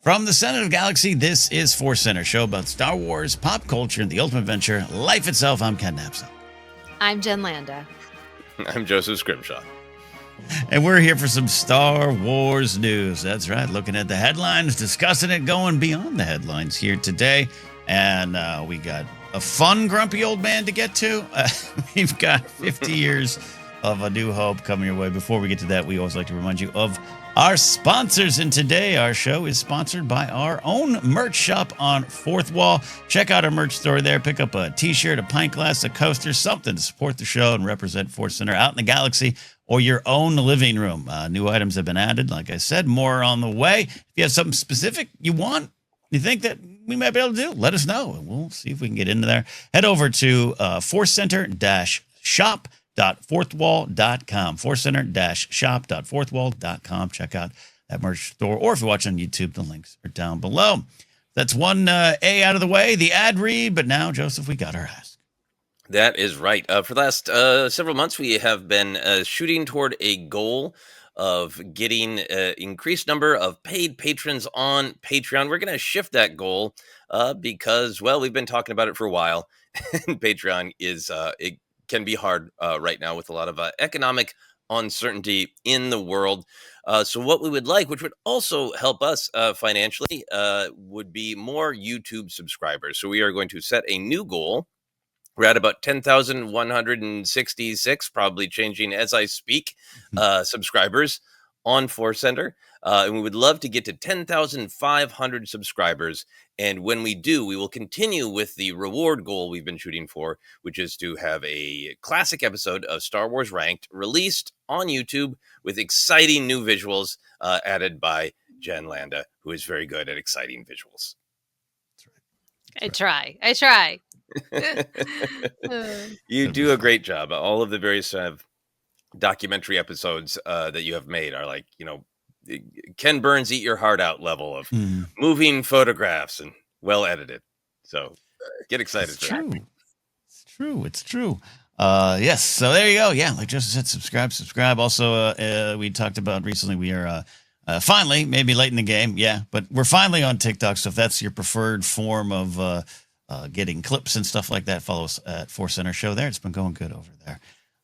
From the center of the galaxy, this is ForceCenter, show about Star Wars, pop culture, and the ultimate adventure, life itself. I'm Ken Napsel. I'm Jen Landa. I'm Joseph Scrimshaw. And we're here for some Star Wars news. That's right, looking at the headlines, discussing it, going beyond the headlines here today. And we got a fun, grumpy old man to get to. We've got 50 years of A New Hope coming your way. Before we get to that, we always like to remind you of our sponsors, and today our show is sponsored by our own merch shop on Fourth Wall. Check out our merch store there. Pick up a t-shirt, a pint glass, a coaster, something to support the show and represent ForceCenter out in the galaxy or your own living room. New items have been added. Like I said, more on the way. If you have something specific you want, you think that we might be able to do, let us know, and we'll see if we can get into there. Head over to ForceCenter-shop.fourthwall.com. ForceCenter-shop.fourthwall.com. Check out that merch store, or if you're watching on YouTube, the links are down below. That's one A out of the way, the ad read. But now, Joseph, we got our ask. That is right. For the last several months, we have been shooting toward a goal of getting an increased number of paid patrons on Patreon. We're going to shift that goal because, well, we've been talking about it for a while, and Patreon is it can be hard right now with a lot of economic uncertainty in the world. So what we would like, which would also help us financially, would be more YouTube subscribers. So we are going to set a new goal. We're at about 10,166, probably changing as I speak, subscribers on ForceCenter. And we would love to get to 10,500 subscribers. And when we do, we will continue with the reward goal we've been shooting for, which is to have a classic episode of Star Wars Ranked released on YouTube with exciting new visuals added by Jen Landa, who is very good at exciting visuals. That's right. I try. You do a great job. All of the various documentary episodes that you have made are like, Ken Burns eat your heart out level of moving photographs and well edited. So get excited for that. It's true. Yes. So there you go. Yeah. Like Joseph said, subscribe. Also, we talked about recently, we are finally, maybe late in the game. Yeah. But we're finally on TikTok. So if that's your preferred form of getting clips and stuff like that, follow us at ForceCenter Show there. It's been going good over there.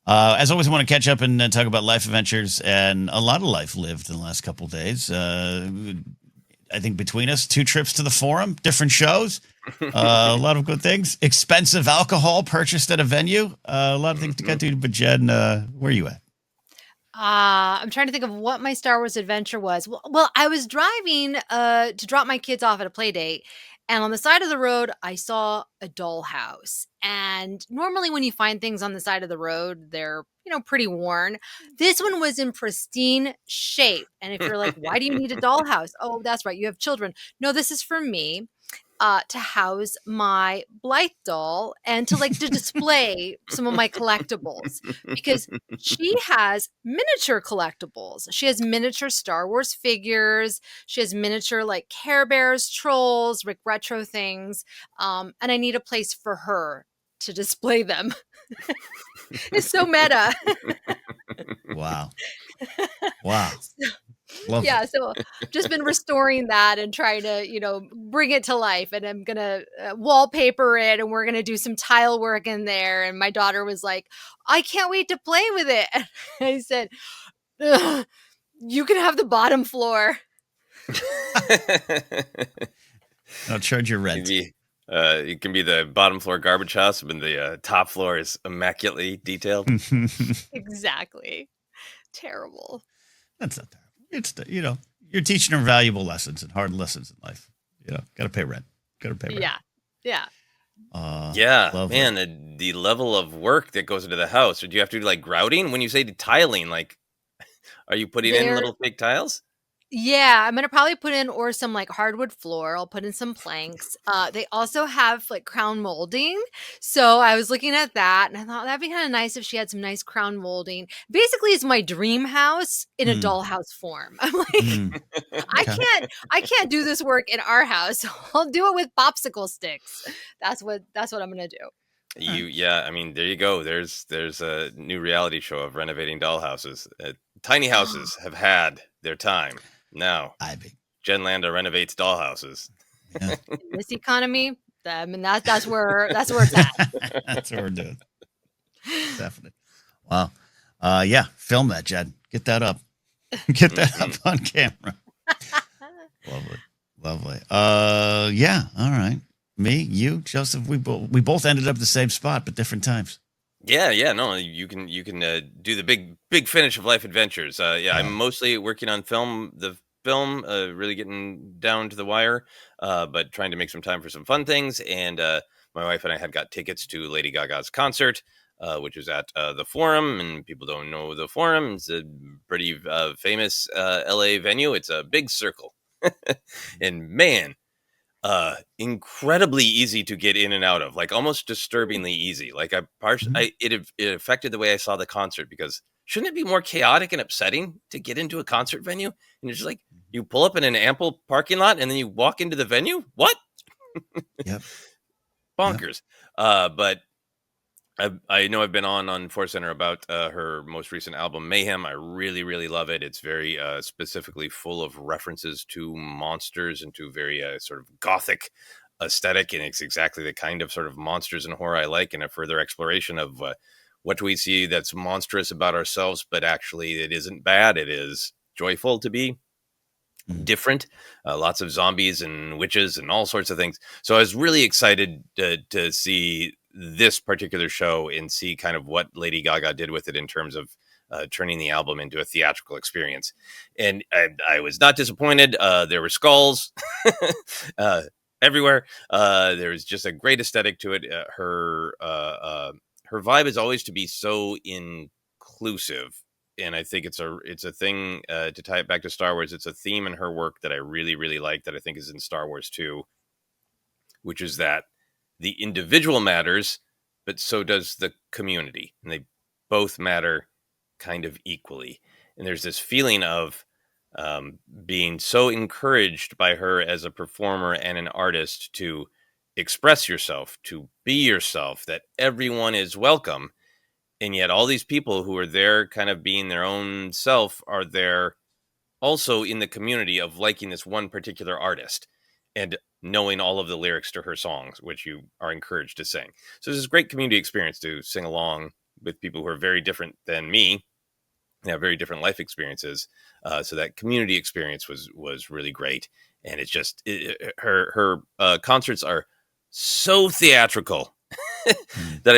As always, I want to catch up and talk about life adventures, and a lot of life lived in the last couple of days. I think between us, 2 trips to the forum, different shows, a lot of good things. Expensive alcohol purchased at a venue, a lot of things to get to. But Jen, where are you at? I'm trying to think of what my Star Wars adventure was. Well, I was driving to drop my kids off at a play date. And on the side of the road, I saw a dollhouse. And normally when you find things on the side of the road, they're, pretty worn. This one was in pristine shape. And if you're like, why do you need a dollhouse? Oh, that's right. You have children. No, this is for me. To house my Blythe doll and to display some of my collectibles, because she has miniature collectibles. She has miniature Star Wars figures. She has miniature Care Bears, trolls, Rick Retro things. And I need a place for her to display them. It's so meta. Wow. So just been restoring that and trying to, bring it to life. And I'm going to wallpaper it, and we're going to do some tile work in there. And my daughter was like, I can't wait to play with it. And I said, you can have the bottom floor. I'll charge your rent. It can be the bottom floor garbage house, but the top floor is immaculately detailed. Exactly. Terrible. That's not terrible. It's you're teaching them valuable lessons and hard lessons in life. Got to pay rent. Yeah. Man, the level of work that goes into the house. Or do you have to do grouting? When you say tiling, are you putting in little fake tiles? Yeah, I'm gonna probably put in some hardwood floor. I'll put in some planks. They also have crown molding, so I was looking at that, and I thought that'd be kind of nice if she had some nice crown molding. Basically, it's my dream house in a dollhouse form. I'm like, I can't do this work in our house. I'll do it with popsicle sticks. That's what I'm gonna do. There you go. There's a new reality show of renovating dollhouses. Tiny houses have had their time. Now, Genlanda renovates dollhouses. Yeah. In this economy, I mean, that's where it's at. That's what we're doing. Definitely. Wow. Yeah. Film that, Jed. Get that up. Get that up on camera. Lovely. Lovely. Yeah. All right. Me, you, Joseph, we both ended up the same spot, but different times. Yeah, no, you can do the big finish of life adventures. I'm mostly working on the film, really getting down to the wire, but trying to make some time for some fun things. And my wife and I had got tickets to Lady Gaga's concert, which is at the Forum. And people don't know the Forum. It's a pretty famous LA venue. It's a big circle, and man, incredibly easy to get in and out of, like almost disturbingly easy. Like it affected the way I saw the concert, because shouldn't it be more chaotic and upsetting to get into a concert venue? And it's just like you pull up in an ample parking lot and then you walk into the venue. What? Yep. Bonkers. But I know I've been on ForceCenter about her most recent album, Mayhem. I really, really love it. It's very specifically full of references to monsters and to very sort of gothic aesthetic. And it's exactly the kind of sort of monsters and horror I like, and a further exploration of what do we see that's monstrous about ourselves, but actually it isn't bad. It is joyful to be different. Lots of zombies and witches and all sorts of things. So I was really excited to see this particular show and see kind of what Lady Gaga did with it in terms of turning the album into a theatrical experience. And I was not disappointed. There were skulls everywhere. There was just a great aesthetic to it. Her vibe is always to be so inclusive. And I think it's a thing, to tie it back to Star Wars. It's a theme in her work that I really, really like, that I think is in Star Wars too, which is that the individual matters, but so does the community. And they both matter kind of equally. And there's this feeling of being so encouraged by her as a performer and an artist to express yourself, to be yourself, that everyone is welcome. And yet all these people who are there kind of being their own self are there also in the community of liking this one particular artist and knowing all of the lyrics to her songs, which you are encouraged to sing. So it's this great community experience to sing along with people who are very different than me and have very different life experiences. So that community experience was really great. And it's just, her concerts are so theatrical that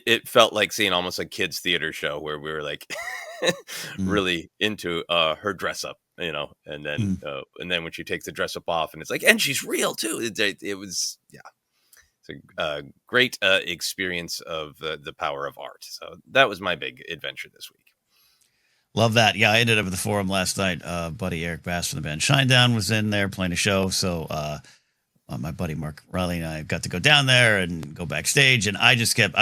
it felt like seeing almost a kids theater show where we were like really into her dress up, and then when she takes the dress up off and it's like, and she's real too. It was, it's a great experience of the power of art. So that was my big adventure this week. Love that. Yeah, I ended up at the Forum last night. Buddy Eric Bass from the band Shinedown was in there playing a show. So my buddy Mark Riley and I got to go down there and go backstage. And I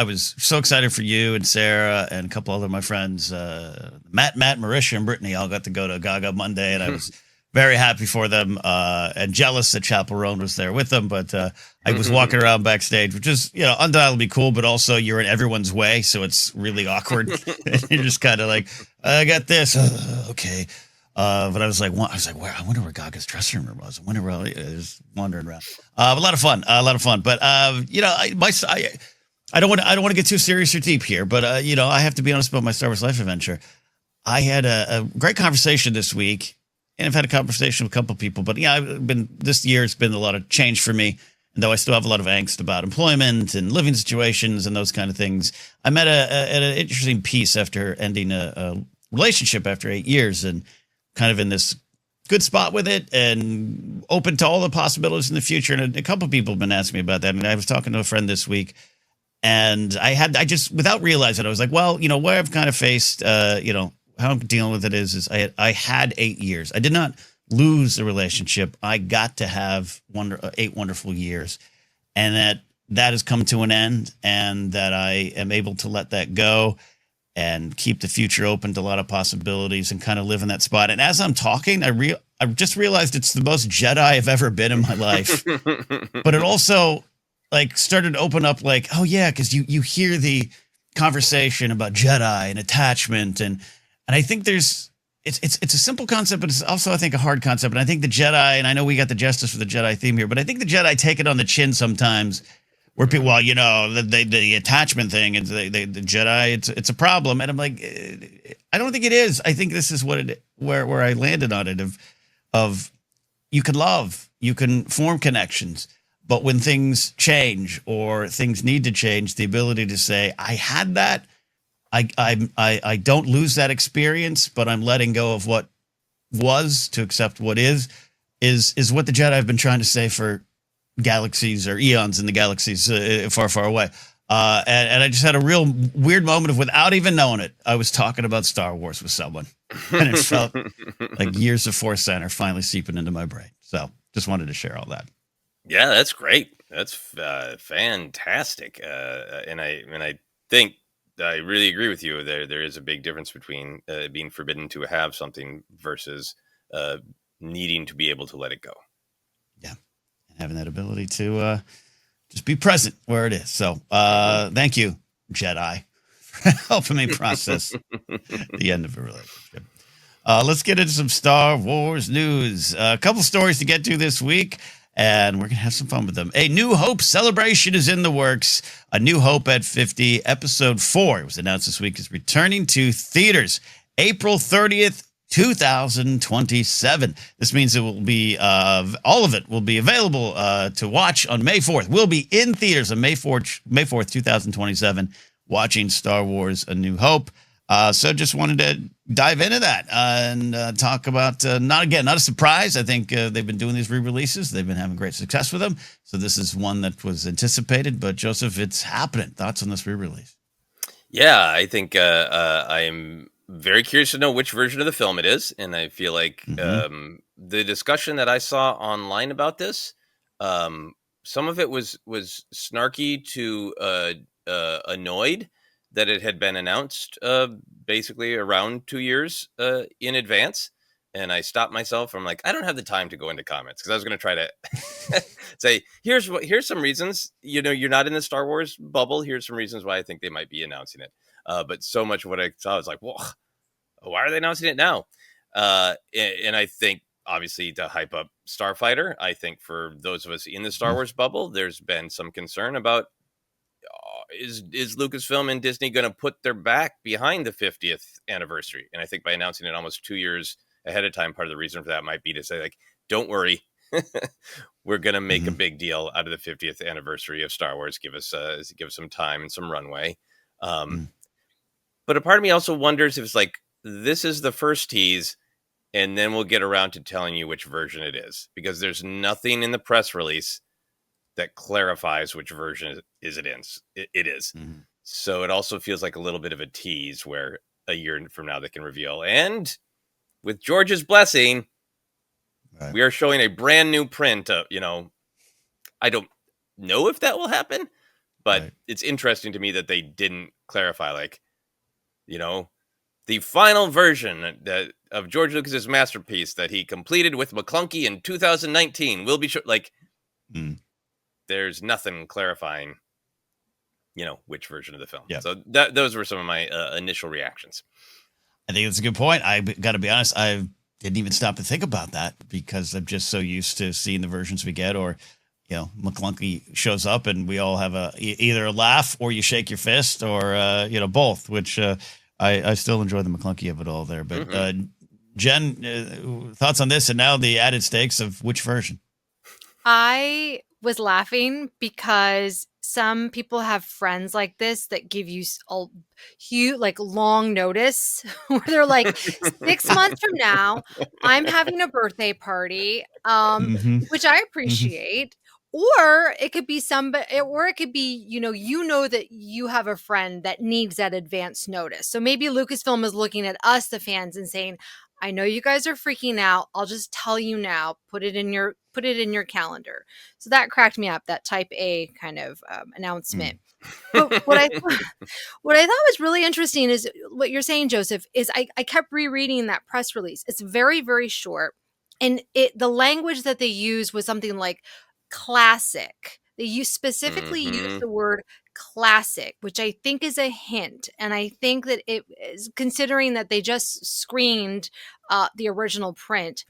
was so excited for you and Sarah and a couple other of my friends. Matt, Marisha, and Brittany all got to go to Gaga Monday. And I was very happy for them and jealous that Chapel Roan was there with them. But I was walking around backstage, which is, undoubtedly cool, but also you're in everyone's way. So it's really awkward. You're just kind of like, I got this. Okay. But I was like, where? I wonder where Gaga's dressing room was. I wonder where I was wandering around. A lot of fun. But I don't want to get too serious or deep here. But I have to be honest about my Star Wars Life adventure. I had a great conversation this week, and I've had a conversation with a couple of people. But this year it's been a lot of change for me. And though I still have a lot of angst about employment and living situations and those kind of things, I'm at an interesting piece after ending a relationship after 8 years, and kind of in this good spot with it and open to all the possibilities in the future. And a couple of people have been asking me about that. And I was talking to a friend this week, and I just, without realizing it, I was like, well, where I've kind of faced, how I'm dealing with it is I had 8 years. I did not lose the relationship. I got to have 8 wonderful years, and that has come to an end, and that I am able to let that go and keep the future open to a lot of possibilities and kind of live in that spot. And as I'm talking, I've just realized it's the most Jedi I've ever been in my life. But it also started to open up oh yeah, because you hear the conversation about Jedi and attachment, and I think there's it's a simple concept, but it's also, I think, a hard concept. And I think the Jedi, and I know we got the Justice for the Jedi theme here, but I think the Jedi take it on the chin sometimes. Where people, well, the attachment thing, and the Jedi, it's a problem, and I'm like, I don't think it is. I think this is where I landed on it of you can love, you can form connections, but when things change or things need to change, the ability to say, I had that, I don't lose that experience, but I'm letting go of what was to accept what is what the Jedi have been trying to say for galaxies or eons in the galaxies far, far away. And I just had a real weird moment of, without even knowing it, I was talking about Star Wars with someone, and it felt like years of ForceCenter finally seeping into my brain. So just wanted to share all that. Yeah, that's great. That's fantastic. And I think I really agree with you. There is a big difference between being forbidden to have something versus needing to be able to let it go. Yeah. Having that ability to just be present where it is. So thank you, Jedi, for helping me process the end of a relationship. Let's get into some Star Wars news. A couple stories to get to this week, and we're going to have some fun with them. A New Hope celebration is in the works. A New Hope at 50, Episode 4, it was announced this week, is returning to theaters April 30th, 2027. This means it will be all of it will be available to watch on May 4th. We'll be in theaters on May 4th, 2027, watching Star Wars: A New Hope. So just wanted to dive into that and talk about not a surprise. I think they've been doing these re-releases. They've been having great success with them. So this is one that was anticipated. But Joseph, it's happening. Thoughts on this re-release? Yeah, I think I'm very curious to know which version of the film it is, and I feel like the discussion that I saw online about this, some of it was snarky to annoyed that it had been announced basically around 2 years in advance. And I stopped myself from, like, I don't have the time to go into comments, because I was going to try to say, here's some reasons, you're not in the Star Wars bubble. Here's some reasons why I think they might be announcing it. But so much of what I saw was like, well, why are they announcing it now? And I think, obviously, to hype up Starfighter, I think for those of us in the Star Wars bubble, there's been some concern about, is Lucasfilm and Disney going to put their back behind the 50th anniversary? And I think by announcing it almost 2 years ahead of time, part of the reason for that might be to say, like, don't worry, we're going to make a big deal out of the 50th anniversary of Star Wars. Give us some time and some runway. But a part of me also wonders if it's like, this is the first tease, and then we'll get around to telling you which version it is, because there's nothing in the press release that clarifies which version it is. So it also feels like a little bit of a tease, where a year from now they can reveal. And with George's blessing, right, we are showing a brand new print of, I don't know if that will happen, but right, it's interesting to me that they didn't clarify, like, the final version of George Lucas's masterpiece that he completed with McClunky in 2019 will be like, there's nothing clarifying, which version of the film. Yeah. So those were some of my initial reactions. I think that's a good point. I got to be honest, I didn't even stop to think about that, because I'm just so used to seeing the versions we get, or, McClunky shows up and we all have either a laugh, or you shake your fist, or, both, which I still enjoy the McClunky of it all there. But Jen, thoughts on this, and now the added stakes of which version? I was laughing because some people have friends like this that give you long notice, where they're like, 6 months from now, I'm having a birthday party, which I appreciate. Or it could be that you have a friend that needs that advance notice. So maybe Lucasfilm is looking at us, the fans, and saying, I know you guys are freaking out. I'll just tell you now, put it in your calendar. So that cracked me up, that type A kind of announcement. But what I thought was really interesting is what you're saying, Joseph, is I kept rereading that press release. It's very, very short. And the language that they use was something like classic. They specifically use Mm-hmm. the word classic, which I think is a hint. And I think that it is, considering that they just screened the original print,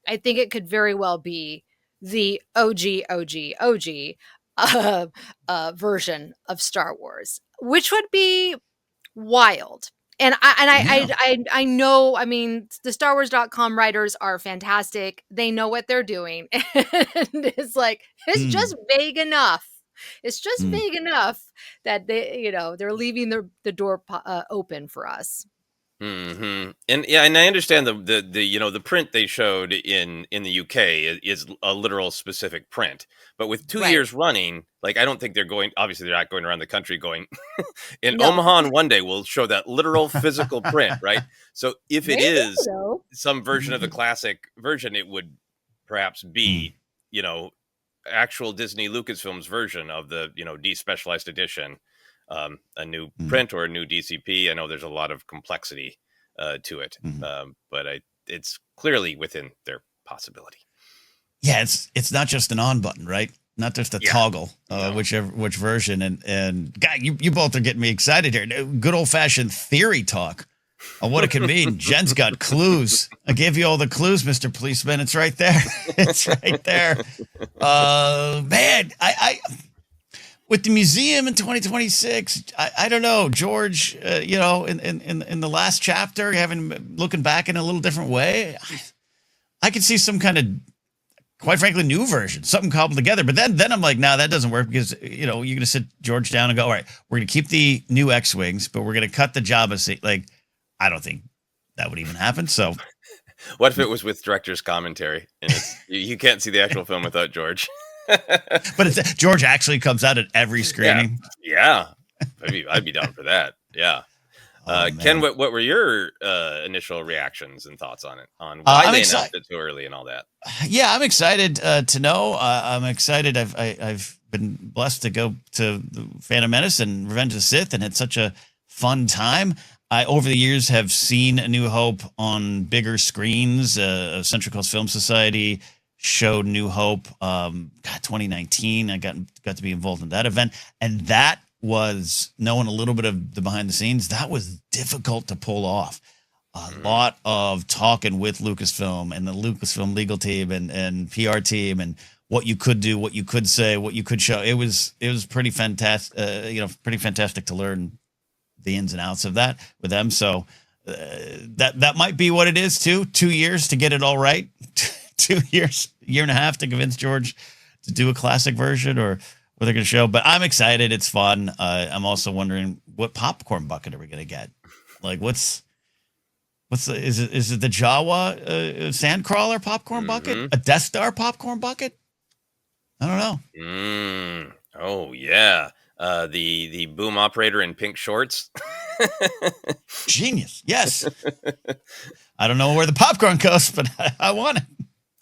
I think it could very well be the OG version of Star Wars, which would be wild. And Yeah. I know, I mean, the StarWars.com writers are fantastic. They know what they're doing. And it's like, it's Mm, just vague enough. It's just mm. vague enough that they're leaving the door open for us. And yeah, and I understand the print they showed in the UK is a literal specific print, but with 2 years Right. running, like I don't think they're going. Obviously, they're not going around the country going in No. Omaha on one day. We'll show that literal physical print, right? So if it Maybe is though. some version of the classic version, it would perhaps Mm, be you know actual Disney Lucasfilms version of the despecialized edition, a new mm, print or a new DCP. I know there's a lot of complexity to it, mm. but it's clearly within their possibility. Yeah, it's not just an on button, right? Not just a Yeah, toggle, no. which version. And God, you both are getting me excited here. Good old fashioned theory talk on what it could mean. Jen's got clues. I gave you all the clues, Mister Policeman. It's right there. It's right there. Man, I with the museum in 2026, I don't know, George. In the last chapter, having looking back in a little different way, I could see some kind of, quite frankly, new version, something cobbled together. But then I'm like, no, that doesn't work because you're going to sit George down and go, all right, we're going to keep the new X-wings, but we're going to cut the Jabba seat. Like, I don't think that would even happen. So, What if it was with director's commentary and you can't see the actual film without George? but it's George actually comes out at every Yeah, screening. yeah, I'd be down for that. Yeah. Oh Ken, man, what were your initial reactions and thoughts on it, on why I'm they excited. announced it too early and all that? Yeah, I'm excited to know. I'm excited. I've been blessed to go to the Phantom Menace and Revenge of the Sith, and had such a fun time. I, over the years, have seen A New Hope on bigger screens. Central Coast Film Society showed New Hope. 2019. I got to be involved in that event, and that was, knowing a little bit of the behind the scenes, that was difficult to pull off. A Mhm. lot of talking with Lucasfilm and the Lucasfilm legal team and PR team, and what you could do, what you could say, what you could show. It was pretty fantastic. Pretty fantastic to learn the ins and outs of that with them. So that might be what it is too. 2 years to get it all right. 2 years, year and a half to convince George to do a classic version, or what they're going to show. But I'm excited. It's fun. I'm also wondering, what popcorn bucket are we going to get? Like, is it the Jawa sandcrawler popcorn bucket? Mhm. A Death Star popcorn bucket? I don't know. Oh yeah. The boom operator in pink shorts. Genius. Yes. I don't know where the popcorn goes, but I want it.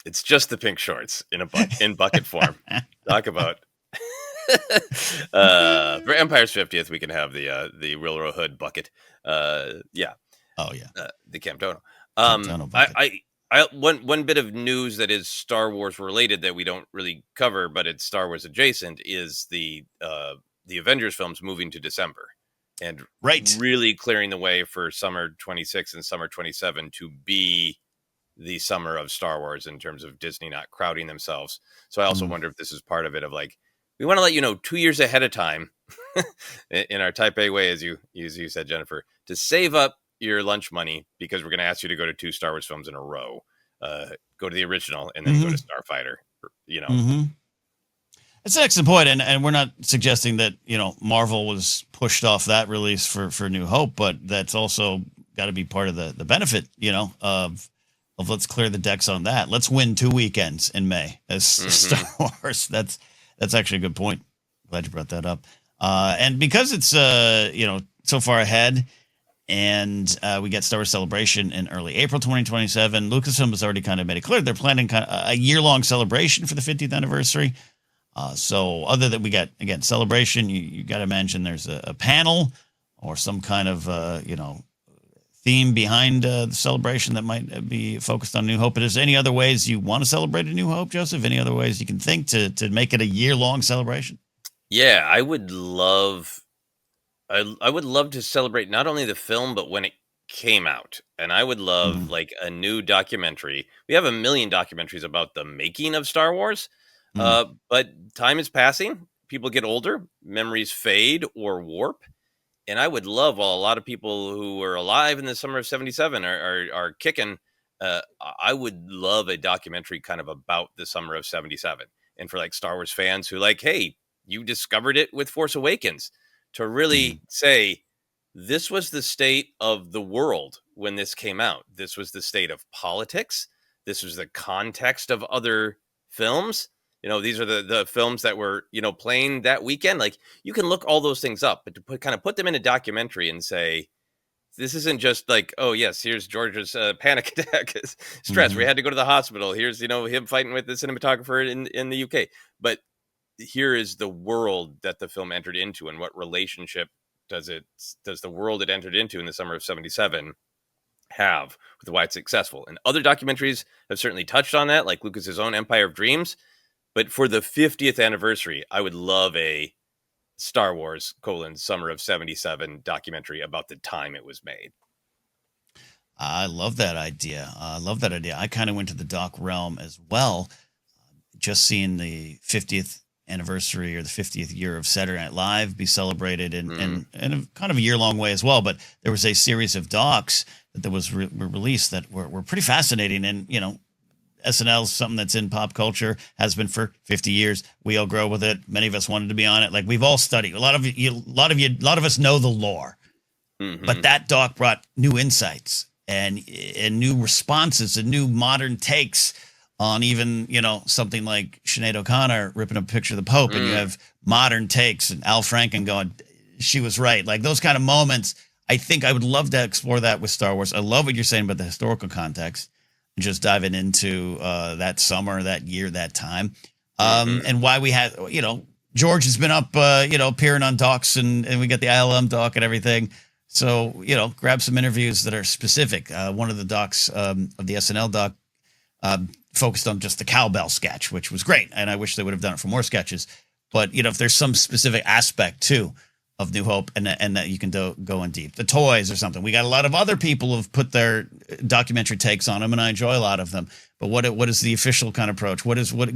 It's just the pink shorts in bucket form. Talk about for Empire's 50th, we can have the Railroad Hood bucket. Yeah, Oh yeah. the Campdono. Camptono bucket. One bit of news that is Star Wars related that we don't really cover, but it's Star Wars adjacent, is the Avengers films moving to December, and Right. really clearing the way for summer 26 and summer 27 to be the summer of Star Wars in terms of Disney not crowding themselves. So I also Mm. wonder if this is part of it, of like, we want to let you know 2 years ahead of time in our Type A way, as you said, Jennifer, to save up your lunch money, because we're going to ask you to go to 2 Star Wars films in a row. Go to the original and then go to Starfighter. Mm-hmm. It's an excellent point, and we're not suggesting that Marvel was pushed off that release for New Hope, but that's also got to be part of the benefit, of let's clear the decks on that. Let's win 2 weekends in May as Star Wars. That's actually a good point. Glad you brought that up. And because it's so far ahead, and we get Star Wars Celebration in early April 2027, Lucasfilm has already kind of made it clear they're planning kind of a year-long celebration for the 50th anniversary. So other than we got, again, celebration, you got to imagine there's a panel or some kind of theme behind the celebration that might be focused on New Hope. But is there any other ways you want to celebrate a New Hope, Joseph? Any other ways you can think to make it a year-long celebration? Yeah, I would love I would love to celebrate not only the film, but when it came out. And I would love Hmm. like a new documentary. We have a million documentaries about the making of Star Wars, Mm. but time is passing. People get older, memories fade or warp. And I would love, while a lot of people who were alive in the summer of '77 are kicking, I would love a documentary kind of about the summer of '77. And for like Star Wars fans who like, hey, you discovered it with Force Awakens, to Mm. really say this was the state of the world when this came out. This was the state of politics. This was the context of other films. These are the films that were, playing that weekend. Like, you can look all those things up, but to put them in a documentary and say, this isn't just like, oh yes, here's George's panic attack, stress. We Hmm. had to go to the hospital. Here's him fighting with the cinematographer in the UK. But here is the world that the film entered into, and what relationship does the world it entered into in the summer of '77 have with why it's successful. And other documentaries have certainly touched on that, like Lucas's own Empire of Dreams. But for the 50th anniversary, I would love a Star Wars summer of '77 documentary about the time it was made. I love that idea. I love that idea. I kind of went to the doc realm as well, just seeing the 50th anniversary or the 50th year of Saturday Night Live be celebrated Mm. in a kind of a year long way as well. But there was a series of docs that was were released that were pretty fascinating. And, SNL is something that's in pop culture, has been for 50 years. We all grow with it. Many of us wanted to be on it. Like, we've all studied. A lot of us know the lore, but Hmm. that doc brought new insights and new responses and new modern takes on even something like Sinead O'Connor ripping up a picture of the Pope, and you Mm. have modern takes and Al Franken going, she was right. Like, those kind of moments. I think I would love to explore that with Star Wars. I love what you're saying about the historical context and just diving into that summer, that year, that time, Hmm. and why we had George has been up appearing on docs, and we got the ILM doc and everything. So, grab some interviews that are specific. One of the docs of the SNL doc focused on just the cowbell sketch, which was great. And I wish they would have done it for more sketches. But, if there's some specific aspect too of New Hope, and that you can go in deep, the toys or something. We got a lot of other people who've put their documentary takes on them, and I enjoy a lot of them. But what is the official kind of approach?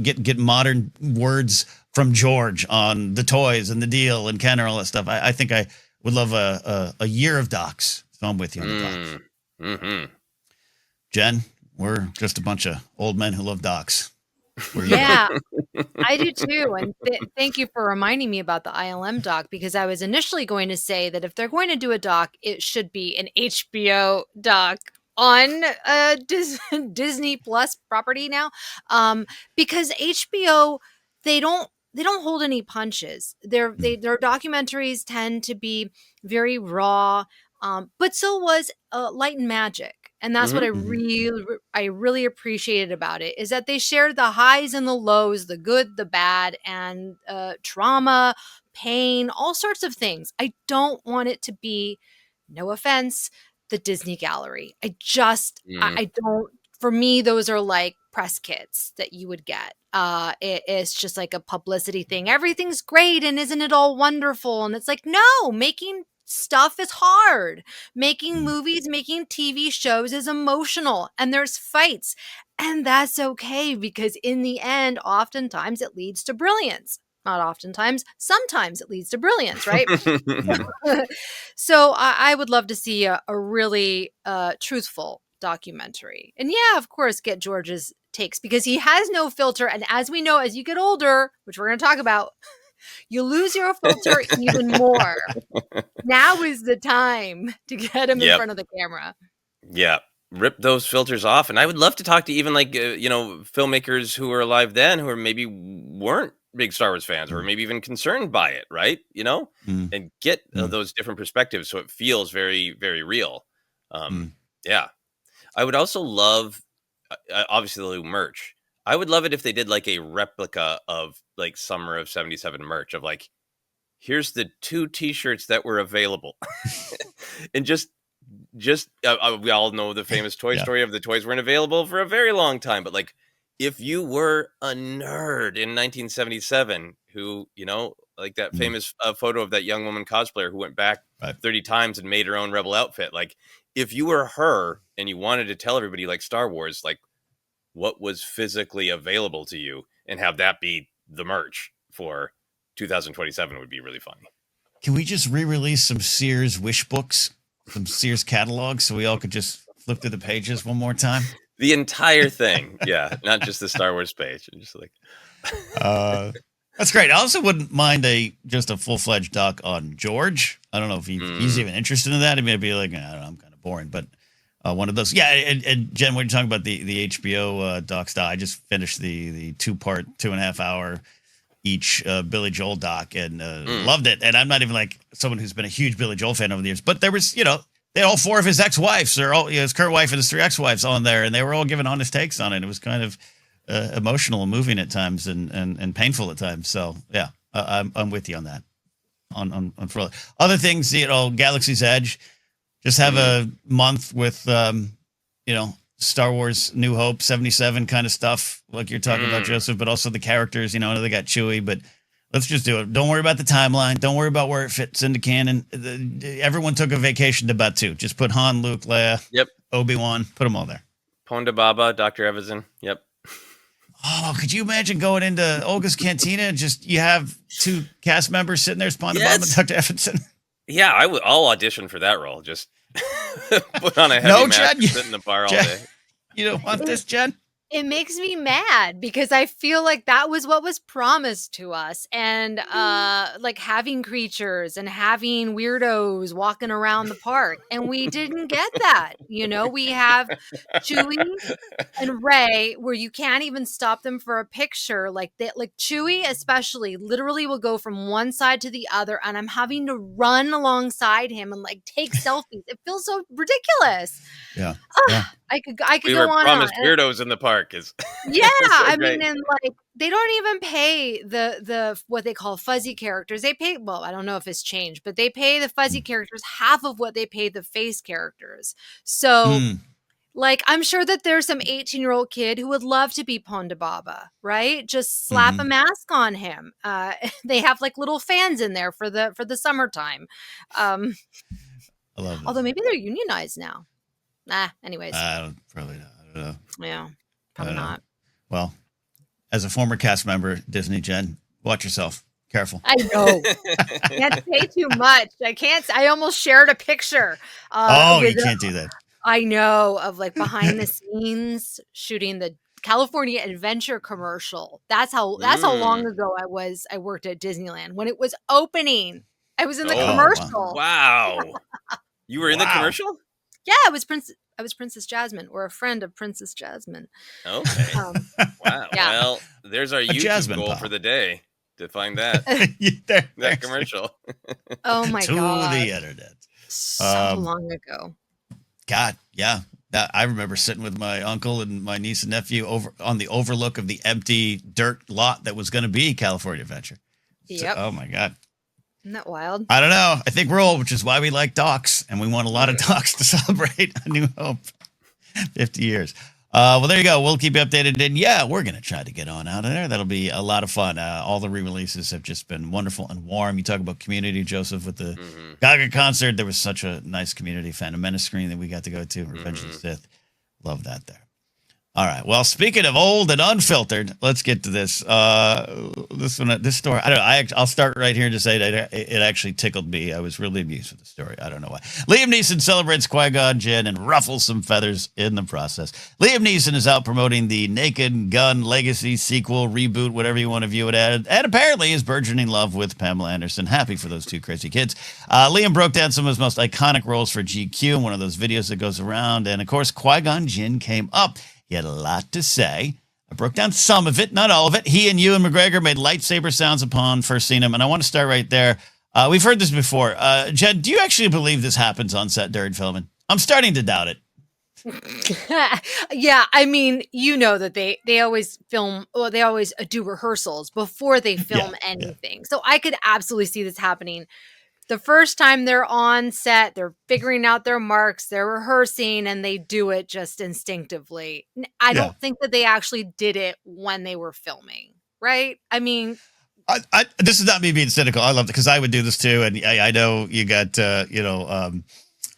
Get modern words from George on the toys and the deal and Ken and all that stuff. I think I would love a year of docs. So I'm with you on the docs. Mm. Hmm. Jen, we're just a bunch of old men who love docs. Where you at? Yeah, I do too. And thank you for reminding me about the ILM doc, because I was initially going to say that if they're going to do a doc, it should be an HBO doc on Disney Plus property now. Because HBO, they don't hold any punches. Mm. Their documentaries tend to be very raw. But so was Light and Magic. And that's what Hmm. Mhm. I really appreciated about it, is that they shared the highs and the lows, the good, the bad, and trauma, pain, all sorts of things. I don't want it to be, no offense, the Disney Gallery. Mm. I don't. For me, those are like press kits that you would get. It's just like a publicity thing. Everything's great, and isn't it all wonderful? And it's like, no, making stuff is hard. Making Mm. movies, making TV shows is emotional, and there's fights. And that's okay, because in the end, oftentimes it leads to brilliance. Not oftentimes, sometimes it leads to brilliance, right? Mm. So I would love to see a really truthful documentary. And yeah, of course, get George's takes, because he has no filter. And as we know, as you get older, which we're going to talk about, you lose your filter even more. Now is the time to get him in Yep. front of the camera. Yeah. Rip those filters off. And I would love to talk to even like, filmmakers who were alive then who are maybe weren't big Star Wars fans, or Mm. maybe even concerned by it, right? Mm. And get Mm. those different perspectives so it feels very, very real. Um, Mm. yeah. I would also love, obviously, the new merch. I would love it if they did like a replica of like summer of '77 merch of like, here's the 2 t-shirts that were available. And just just we all know the famous Toy Story of the toys weren't available for a very long time, but like if you were a nerd in 1977 who, like that famous photo of that young woman cosplayer who went back 30 times and made her own rebel outfit, like if you were her and you wanted to tell everybody like Star Wars, like what was physically available to you, and have that be the merch for 2027 would be really funny. Can we just re-release some Sears wish books, some Sears catalogs, so we all could just flip through the pages one more time? The entire thing, yeah, not just the Star Wars page. Just like, that's great. I also wouldn't mind just a full-fledged doc on George. I don't know if he's even interested in that. He may be like, I don't know, I'm kind of boring, but one of those. Yeah, and Jen, when you're talking about the HBO doc style, I just finished the 2-part, 2.5 hour each Billy Joel doc and loved it. And I'm not even like someone who's been a huge Billy Joel fan over the years, but there was, they all 4 of his ex-wives, or all his current wife and his 3 ex-wives on there, and they were all giving honest takes on it. It was kind of emotional and moving at times and painful at times. So yeah, I'm with you on that. On for other things, Galaxy's Edge, just have a month with Star Wars New Hope 77 kind of stuff, like you're talking about, Joseph, but also the characters. I know they got Chewie, but let's just do it. Don't worry about the timeline. Don't worry about where it fits into canon. Everyone took a vacation to Batuu. Just put Han, Luke, Leia, Obi-Wan, put them all there. Ponda Baba, Dr. Evazan. Yep. Oh, could you imagine going into Olga's Cantina and just you have 2 cast members sitting there, Ponda Baba and Dr. Evazan? Yeah, I'll audition for that role. Just put on a heavy mask and sit in the bar all day. You don't want this, Jen? It makes me mad because I feel like that was what was promised to us. And like having creatures and having weirdos walking around the park. And we didn't get that. We have Chewie and Rey where you can't even stop them for a picture. Like Chewie especially literally will go from one side to the other, and I'm having to run alongside him and like take selfies. It feels so ridiculous. Yeah. I could we go were on. Promised weirdos in the park. Yeah, so I great. mean, and like they don't even pay the what they call fuzzy characters. They pay, well, I don't know if it's changed, but they pay the fuzzy characters half of what they pay the face characters. So like I'm sure that there's some 18-year-old kid who would love to be Ponda Baba, right? Just slap a mask on him. They have like little fans in there for the summertime. I love that. Although maybe they're unionized now. Anyways. Probably not. I don't know. Yeah, probably not. Well, as a former cast member, Disney, Jen, watch yourself. Careful. I know. I can't say too much. I almost shared a picture. You can't do that. I know, of like behind the scenes shooting the California Adventure commercial. That's how long ago I worked at Disneyland when it was opening. I was in the commercial. Wow. You were in the commercial? Yeah, I was Princess Jasmine, or a friend of Princess Jasmine. Okay. Wow. Yeah. Well, there's our YouTube goal for the day, to find that that commercial. Oh my god. To the internet. So long ago. God, yeah. I remember sitting with my uncle and my niece and nephew over on the overlook of the empty dirt lot that was going to be California Adventure. Yep. Oh my god. Isn't that wild? I don't know. I think we're old, which is why we like docs, and we want a lot of docs to celebrate A New Hope. 50 years. Well, there you go. We'll keep you updated. And yeah, we're going to try to get on out of there. That'll be a lot of fun. All the re-releases have just been wonderful and warm. You talk about community, Joseph, with the Gaga concert. There was such a nice community Phantom Menace screen that we got to go to. Revenge of the Sith. Love that there. All right. Well, speaking of old and unfiltered, let's get to this. This story. I don't know. I'll start right here to say that it actually tickled me. I was really amused with the story. I don't know why. Liam Neeson celebrates Qui-Gon Jinn and ruffles some feathers in the process. Liam Neeson is out promoting the Naked Gun Legacy sequel, reboot, whatever you want to view it as, and apparently is burgeoning love with Pamela Anderson. Happy for those two crazy kids. Liam broke down some of his most iconic roles for GQ in one of those videos that goes around, and of course, Qui-Gon Jinn came up. He had a lot to say. I broke down some of it, not all of it. He and Ewan McGregor made lightsaber sounds upon first seeing him, and I want to start right there. We've heard this before. Jed, do you actually believe this happens on set during filming? I'm starting to doubt it. Yeah, I mean, that they always film, or they always do rehearsals before they film anything. Yeah. So I could absolutely see this happening. The first time they're on set, they're figuring out their marks, they're rehearsing, and they do it just instinctively. I Yeah. don't think that they actually did it when they were filming, right? I mean, This is not me being cynical. I love it because I would do this too. And I know you got,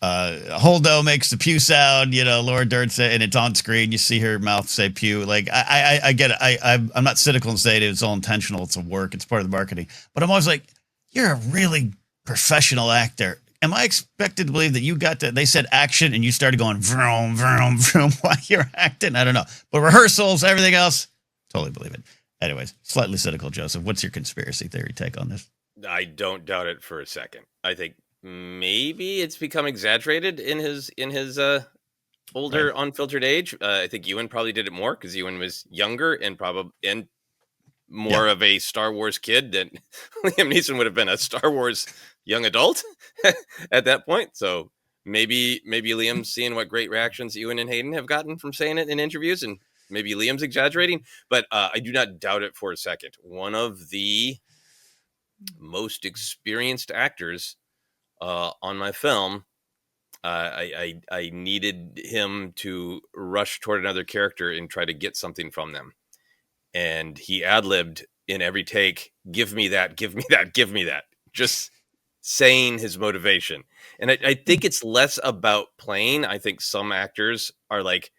Holdo makes the pew sound, Laura Dern said, and it's on screen. You see her mouth say pew. Like, I get it. I'm not cynical and saying it's all intentional. It's a work. It's part of the marketing. But I'm always like, you're a really professional actor. Am I expected to believe that you got to, they said action and you started going vroom, vroom, vroom while you're acting? I don't know. But rehearsals, everything else, totally believe it. Anyways, slightly cynical, Joseph. What's your conspiracy theory take on this? I don't doubt it for a second. I think maybe it's become exaggerated in his older unfiltered age. I think Ewan probably did it more because Ewan was younger and more of a Star Wars kid than Liam Neeson would have been a Star Wars young adult at that point. So maybe Liam's seeing what great reactions Ewan and Hayden have gotten from saying it in interviews, and maybe Liam's exaggerating, but I do not doubt it for a second. One of the most experienced actors on my film, I needed him to rush toward another character and try to get something from them. And he ad-libbed in every take, give me that, give me that, give me that. Just saying his motivation. And I think it's less about playing. I think some actors are like,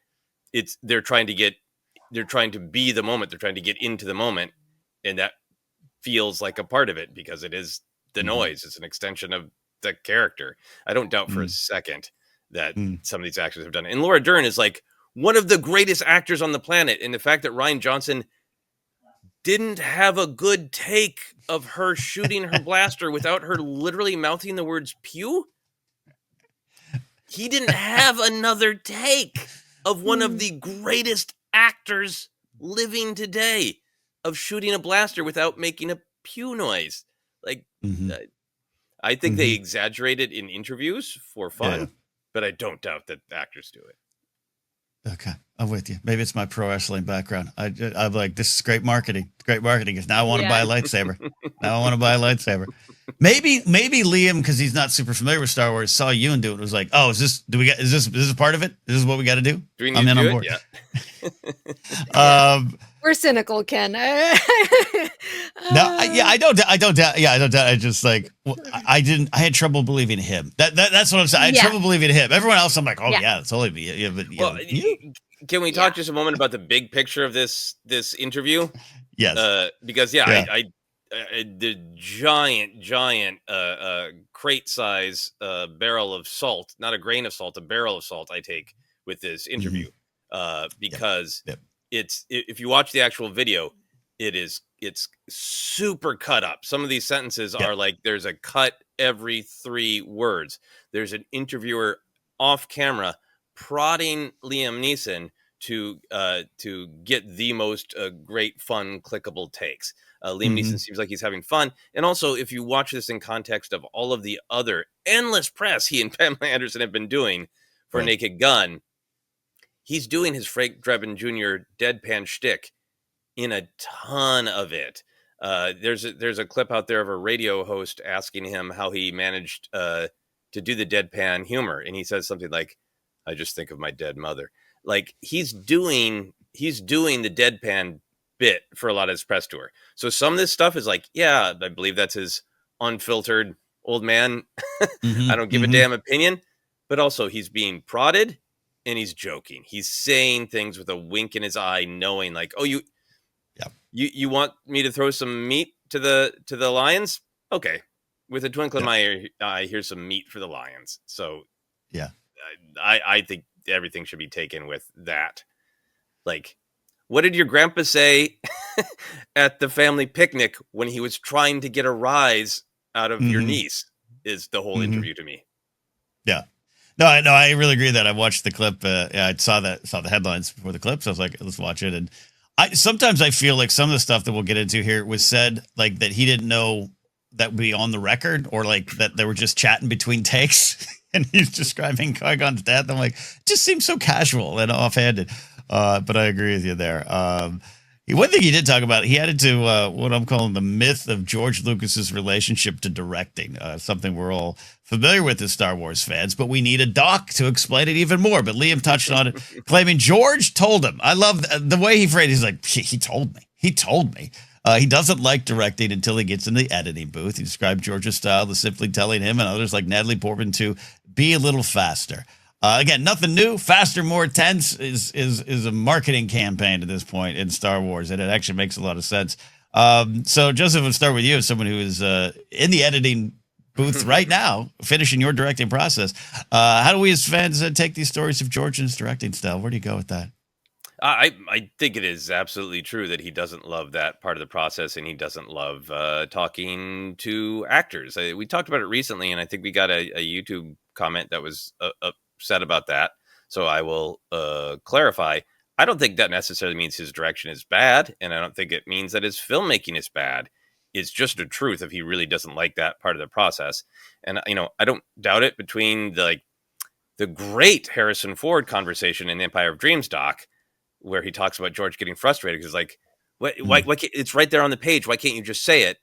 they're trying to be the moment. They're trying to get into the moment. And that feels like a part of it because it is the noise. It's an extension of the character. I don't doubt for a second that some of these actors have done it. And Laura Dern is like one of the greatest actors on the planet. And the fact that Rian Johnson didn't have a good take of her shooting her blaster without her literally mouthing the words pew. He didn't have another take of one of the greatest actors living today of shooting a blaster without making a pew noise. Like, I think they exaggerate it in interviews for fun, but I don't doubt that actors do it. Okay, I'm with you. Maybe it's my pro wrestling background. I'm like, this is great marketing. Great marketing. Because now I want to buy a lightsaber. Maybe Liam, because he's not super familiar with Star Wars, saw you and do it. Was like, oh, is this part of it? This is what we got to do? Do we need to do it? Yeah. We're cynical, Ken. I don't doubt. Yeah, I don't doubt. I just like, I had trouble believing him. That's what I'm saying. I had trouble believing him. Everyone else, I'm like, oh yeah, it's totally me. Yeah, but can we talk just a moment about the big picture of this interview? Yes. Because I the giant crate size barrel of salt, not a grain of salt, a barrel of salt I take with this interview, because it's if you watch the actual video, it's super cut up. Some of these sentences are like there's a cut every 3 words. There's an interviewer off camera prodding Liam Neeson to get the most great, fun, clickable takes. Liam Neeson seems like he's having fun. And also, if you watch this in context of all of the other endless press he and Pamela Anderson have been doing for Naked Gun, he's doing his Frank Drebin Jr. deadpan shtick in a ton of it. There's a clip out there of a radio host asking him how he managed to do the deadpan humor. And he says something like, I just think of my dead mother. Like he's doing the deadpan bit for a lot of his press tour. So some of this stuff is like, yeah, I believe that's his unfiltered old man. I don't give a damn opinion, but also he's being prodded and he's joking. He's saying things with a wink in his eye, knowing like, oh, you want me to throw some meat to the lions? Okay. With a twinkle in my eye, here's some meat for the lions. So I think everything should be taken with that. Like, what did your grandpa say at the family picnic when he was trying to get a rise out of your niece? Is the whole interview to me. Yeah. No, I really agree with that. I watched the clip. I saw the headlines before the clip. So I was like, let's watch it. And sometimes I feel like some of the stuff that we'll get into here was said like that he didn't know that would be on the record, or like that they were just chatting between takes and he's describing Qui-Gon's death. I'm like, it just seems so casual and offhanded. But I agree with you there. One thing he did talk about, he added to what I'm calling the myth of George Lucas's relationship to directing, something we're all familiar with as Star Wars fans, but we need a doc to explain it even more. But Liam touched on it, claiming George told him. I love the way he phrased it. He's like, he told me. He told me. He doesn't like directing until he gets in the editing booth. He described George's style as simply telling him and others like Natalie Portman to be a little faster. Again, nothing new. Faster, more tense is a marketing campaign at this point in Star Wars, and it actually makes a lot of sense. So, Joseph, we'll start with you as someone who is in the editing booth right now, finishing your directing process. How do we as fans take these stories of George and his directing style? Where do you go with that? I think it is absolutely true that he doesn't love that part of the process, and he doesn't love talking to actors. We talked about it recently, and I think we got a YouTube comment that was upset about that. So I will clarify. I don't think that necessarily means his direction is bad, and I don't think it means that his filmmaking is bad. It's just a truth if he really doesn't like that part of the process. And I don't doubt it. Between the great Harrison Ford conversation in the Empire of Dreams doc, where he talks about George getting frustrated because why can't, it's right there on the page. Why can't you just say it?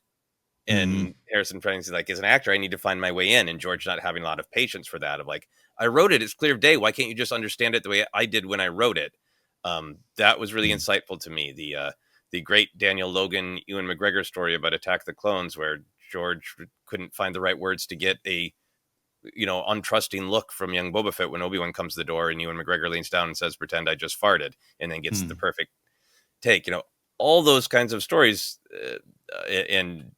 And Harrison Ford's like, as an actor, I need to find my way in. And George not having a lot of patience for that, of like, I wrote it. It's clear of day. Why can't you just understand it the way I did when I wrote it? That was really insightful to me. The great Daniel Logan, Ewan McGregor story about Attack of the Clones, where George couldn't find the right words to get a untrusting look from young Boba Fett when Obi-Wan comes to the door and Ewan McGregor leans down and says, pretend I just farted, and then gets the perfect take. All those kinds of stories and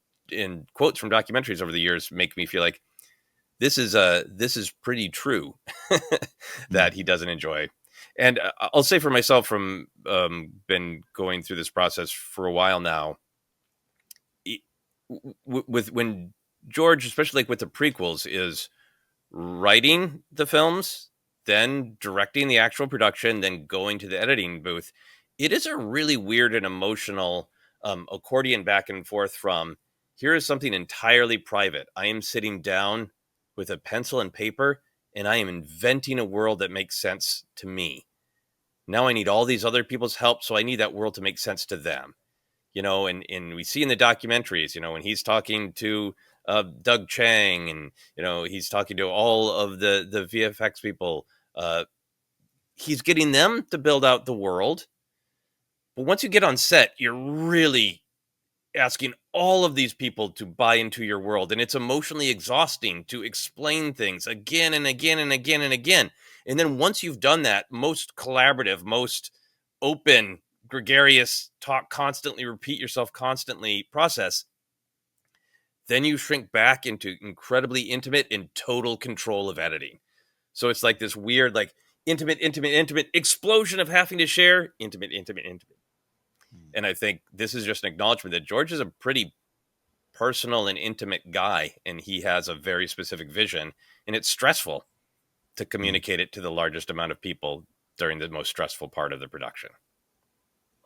quotes from documentaries over the years make me feel like this is pretty true that he doesn't enjoy. And I'll say for myself, from been going through this process for a while now, when George, especially like with the prequels, is writing the films, then directing the actual production, then going to the editing booth, it is a really weird and emotional accordion back and forth from, here is something entirely private. I am sitting down with a pencil and paper, and I am inventing a world that makes sense to me. Now I need all these other people's help, so I need that world to make sense to them. And we see in the documentaries, when he's talking to Doug Chang, and he's talking to all of the VFX people, he's getting them to build out the world. But once you get on set, you're really asking all of these people to buy into your world, and it's emotionally exhausting to explain things again and again and again and again. And then once you've done that most collaborative, most open, gregarious, talk constantly, repeat yourself constantly process, then you shrink back into incredibly intimate and total control of editing. So it's like this weird, like intimate explosion of having to share, intimate. And I think this is just an acknowledgement that George is a pretty personal and intimate guy, and he has a very specific vision, and it's stressful to communicate it to the largest amount of people during the most stressful part of the production.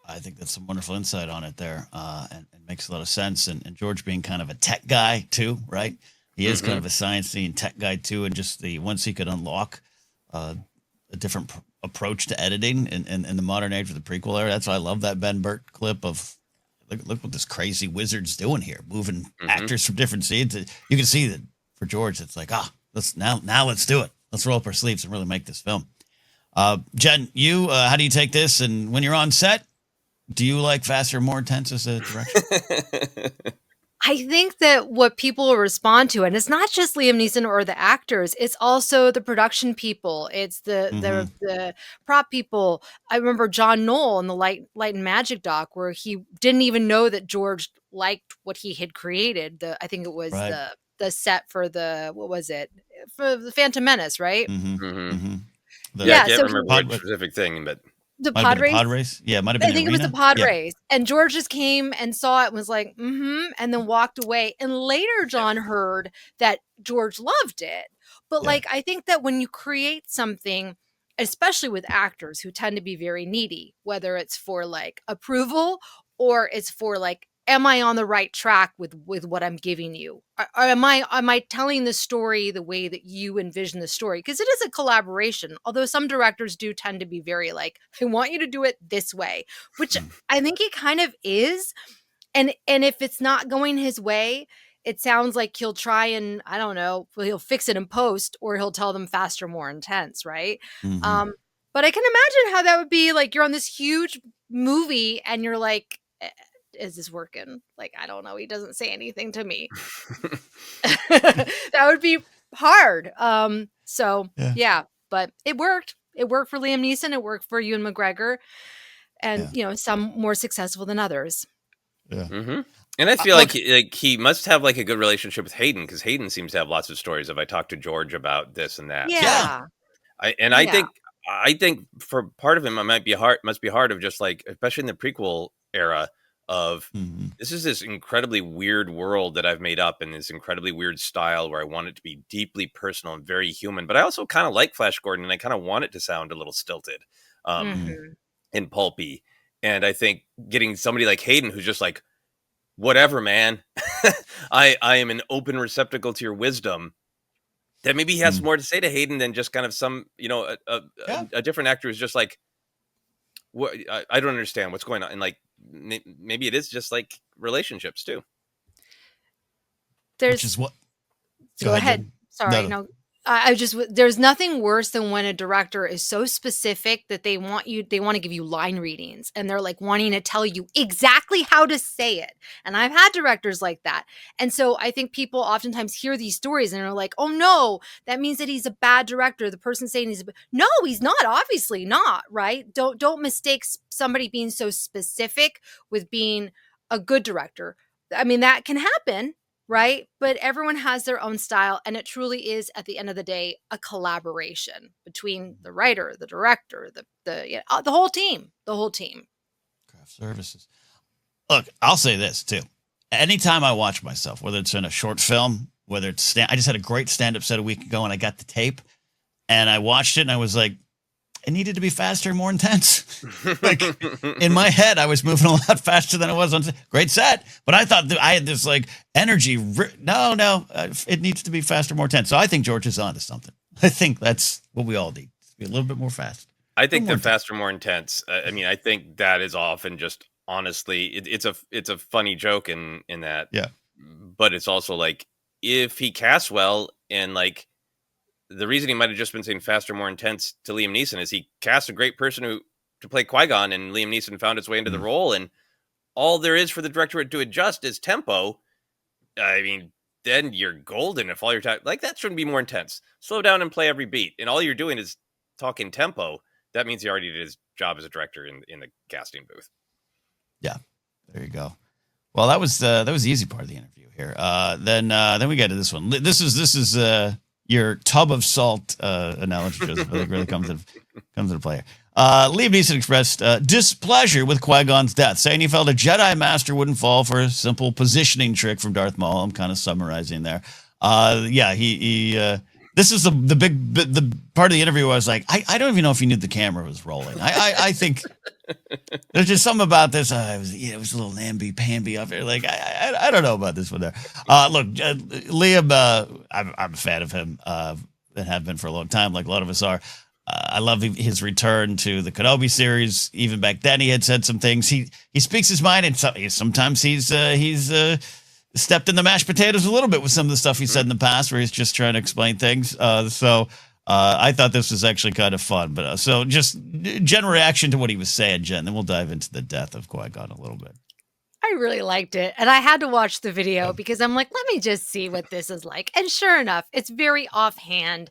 I think that's some wonderful insight on it there, and it makes a lot of sense. And George being kind of a tech guy too, right? He is kind of a sciencey and tech guy too, and just once he could unlock a different approach to editing in the modern age of the prequel era. That's why I love that Ben Burt clip of look what this crazy wizard's doing here, moving actors from different scenes. You can see that for George, it's like, let's do it. Let's roll up our sleeves and really make this film. Jen, you how do you take this? And when you're on set, do you like faster, more intense as a direction? I think that what people will respond to, and it's not just Liam Neeson or the actors, it's also the production people. It's the prop people. I remember John Knoll in the Light and Magic doc, where he didn't even know that George liked what he had created. I think it was the set for what was it? For the Phantom Menace, right? I can't remember what specific thing, but the pod race? Yeah, it might have been. I think it was the pod race. And George just came and saw it and was like, and then walked away. And later John heard that George loved it. But I think that when you create something, especially with actors who tend to be very needy, whether it's for approval or it's for am I on the right track with what I'm giving you? Or am I telling the story the way that you envision the story? Because it is a collaboration. Although some directors do tend to be very like, I want you to do it this way, which I think he kind of is. And if it's not going his way, it sounds like he'll try and, I don't know, he'll fix it in post, or he'll tell them faster, more intense, right? Mhm. But I can imagine how that would be. Like, you're on this huge movie and you're like, is this working? Like, I don't know. He doesn't say anything to me. That would be hard. So Yeah. yeah, but it worked. It worked for Liam Neeson. It worked for Ewan McGregor, and some more successful than others. Yeah. Mm-hmm. And I feel like he must have like a good relationship with Hayden, because Hayden seems to have lots of stories. If I talk to George about this and that, Yeah. I think for part of him, it must be hard of just like, especially in the prequel era, of this is this incredibly weird world that I've made up in this incredibly weird style where I want it to be deeply personal and very human, but I also kind of like Flash Gordon, and I kind of want it to sound a little stilted and pulpy. And I think getting somebody like Hayden, who's just like, whatever, man, I am an open receptacle to your wisdom, that maybe he has more to say to Hayden than just kind of some, a different actor who's just like, what, I don't understand what's going on. And like, maybe it is just like relationships too. Which is what. Go ahead. Jen. Sorry. No. There's nothing worse than when a director is so specific that they want to give you line readings, and they're like wanting to tell you exactly how to say it. And I've had directors like that. And so I think people oftentimes hear these stories and are like, oh no, that means that he's a bad director. The person saying no, he's not, obviously not, right? Don't mistake somebody being so specific with being a good director. I mean, that can happen. Right. But everyone has their own style. And it truly is, at the end of the day, a collaboration between the writer, the director, the whole team, Craft services. Look, I'll say this, too. Anytime I watch myself, whether it's in a short film, whether it's I just had a great stand-up set a week ago, and I got the tape and I watched it and I was like, it needed to be faster and more intense. Like, in my head, I was moving a lot faster than it was on great set. But I thought that I had this like energy. No, it needs to be faster, more intense. So I think George is onto something. I think that's what we all need. To be a little bit more fast. I think the faster, more intense. I mean, I think that is often just honestly, it's a funny joke in that. Yeah. But it's also like, if he casts well, and like, the reason he might have just been saying faster, more intense to Liam Neeson is he cast a great person to play Qui-Gon, and Liam Neeson found his way into the role. And all there is for the director to adjust is tempo. I mean, then you're golden. If all your time, like, that shouldn't be more intense. Slow down and play every beat. And all you're doing is talking tempo. That means he already did his job as a director in the casting booth. Yeah, there you go. Well, that was the easy part of the interview here. Then we get to this one. This is your tub of salt analogy, Joseph, I think really comes into play here. Liam Neeson expressed displeasure with Qui-Gon's death, saying he felt a Jedi Master wouldn't fall for a simple positioning trick from Darth Maul. I'm kind of summarizing there. This is the part of the interview where I was like, I don't even know if he knew the camera was rolling. I think there's just something about this. It was a little namby-pamby up here. Like, I don't know about this one there. Look, Liam, I'm a fan of him and have been for a long time, like a lot of us are. I love his return to the Kenobi series. Even back then, he had said some things. He speaks his mind, and sometimes he's stepped in the mashed potatoes a little bit with some of the stuff he said in the past, where he's just trying to explain things. So I thought this was actually kind of fun. But so just general reaction to what he was saying, Jen. Then we'll dive into the death of Qui-Gon a little bit. I really liked it. And I had to watch the video because I'm like, let me just see what this is like. And sure enough, it's very offhanded.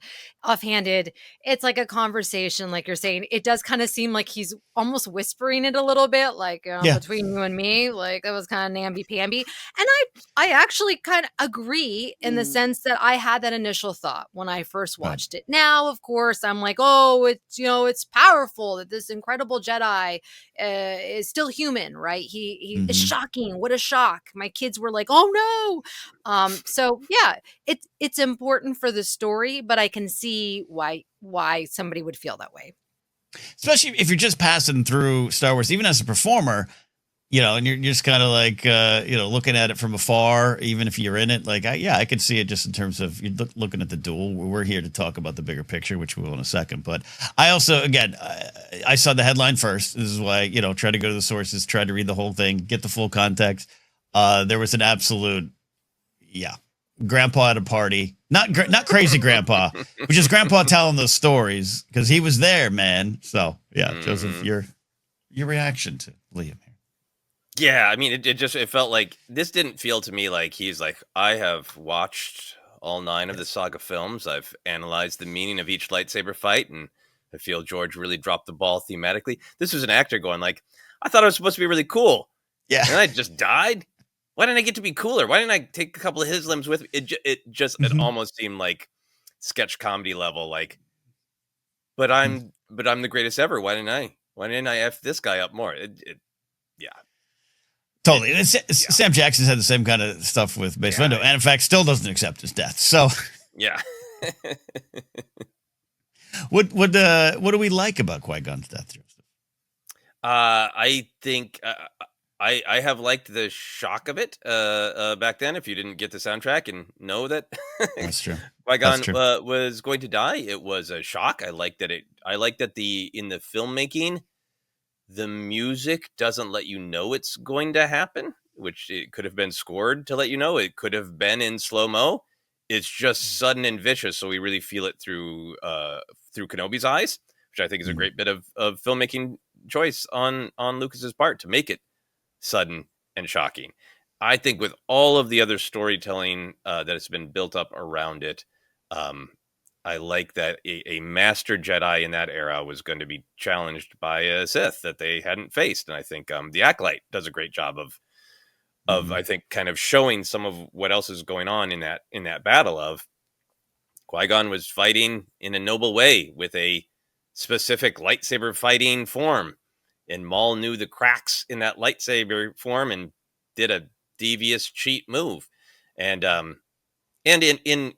It's like a conversation, like you're saying. It does kind of seem like he's almost whispering it a little bit, like between you and me. Like, it was kind of namby-pamby. And I actually kind of agree in the sense that I had that initial thought when I first watched it. Now, of course, I'm like, oh, it's powerful that this incredible Jedi is still human, right? He is shocking. What a shock. My kids were like, oh no. So yeah, it's important for the story, but I can see why somebody would feel that way. Especially if you're just passing through Star Wars, even as a performer, and you're just kind of like, looking at it from afar, even if you're in it. Like, I could see it just in terms of you're looking at the duel. We're here to talk about the bigger picture, which we will in a second. But I also, again, I saw the headline first. This is why, try to go to the sources, try to read the whole thing, get the full context. There was an absolute, grandpa at a party, not crazy grandpa, but just grandpa telling those stories because he was there, man. So, Joseph, your reaction to Liam here. Yeah, I mean, it felt like this didn't feel to me like he's like, I have watched all 9 of the saga films. I've analyzed the meaning of each lightsaber fight, and I feel George really dropped the ball thematically. This was an actor going like, I thought it was supposed to be really cool. Yeah. And I just died. Why didn't I get to be cooler? Why didn't I take a couple of his limbs with me? It almost seemed like sketch comedy level. Like, but I'm the greatest ever. Why didn't I F this guy up more? Yeah. Totally. And Sam Jackson's had the same kind of stuff with Mace Windu, and in fact, still doesn't accept his death. So, yeah. What do we like about Qui-Gon's death, Joseph? I think I have liked the shock of it back then. If you didn't get the soundtrack and know that That's true. Qui-Gon was going to die, it was a shock. I like that in the filmmaking, the music doesn't let you know it's going to happen, which it could have been scored to let you know. It could have been in slow-mo. It's just sudden and vicious, so we really feel it through Kenobi's eyes, which I think is a great bit of filmmaking choice on Lucas's part to make it sudden and shocking. I think with all of the other storytelling that has been built up around it, I like that a master Jedi in that era was going to be challenged by a Sith that they hadn't faced. And I think the Acolyte does a great job of I think kind of showing some of what else is going on in that battle of Qui-Gon was fighting in a noble way with a specific lightsaber fighting form. And Maul knew the cracks in that lightsaber form and did a devious cheat move. And in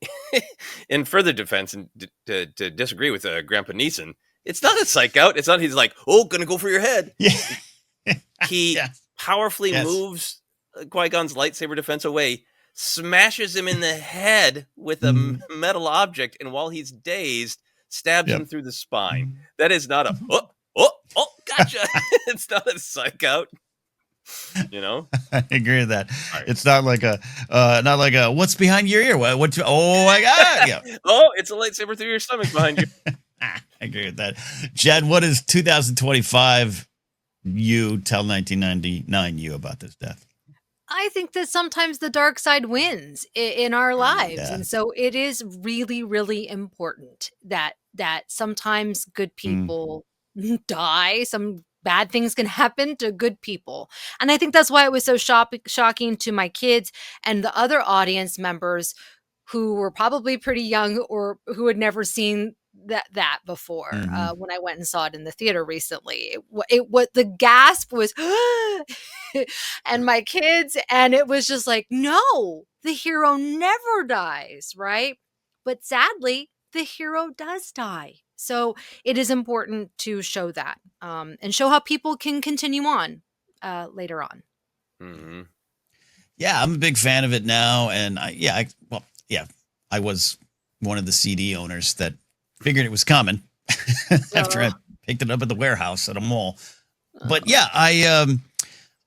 in further defense, and to disagree with Grandpa Neeson, it's not a psych out. It's not he's like, oh, gonna go for your head. Yeah. He powerfully moves Qui-Gon's lightsaber defense away, smashes him in the head with a metal object, and while he's dazed, stabs him through the spine. That is not a oh, gotcha. It's not a psych out. I agree with that. Right. It's not like a what's behind your ear? Oh my God. Yeah. Oh, it's a lightsaber through your stomach behind you. I agree with that. Jed, what is 2025 you tell 1999 you about this death? I think that sometimes the dark side wins in our lives. Yeah. And so it is really, really important that sometimes good people die. Some bad things can happen to good people. And I think that's why it was so shocking to my kids and the other audience members who were probably pretty young or who had never seen that before. When I went and saw it in the theater recently, what the gasp was, and my kids, and it was just like, no, the hero never dies, right? But sadly, the hero does die. So it is important to show that and show how people can continue on later on. Mm-hmm. Yeah, I'm a big fan of it now. And I was one of the CD owners that figured it was coming after I picked it up at the warehouse at a mall. But yeah,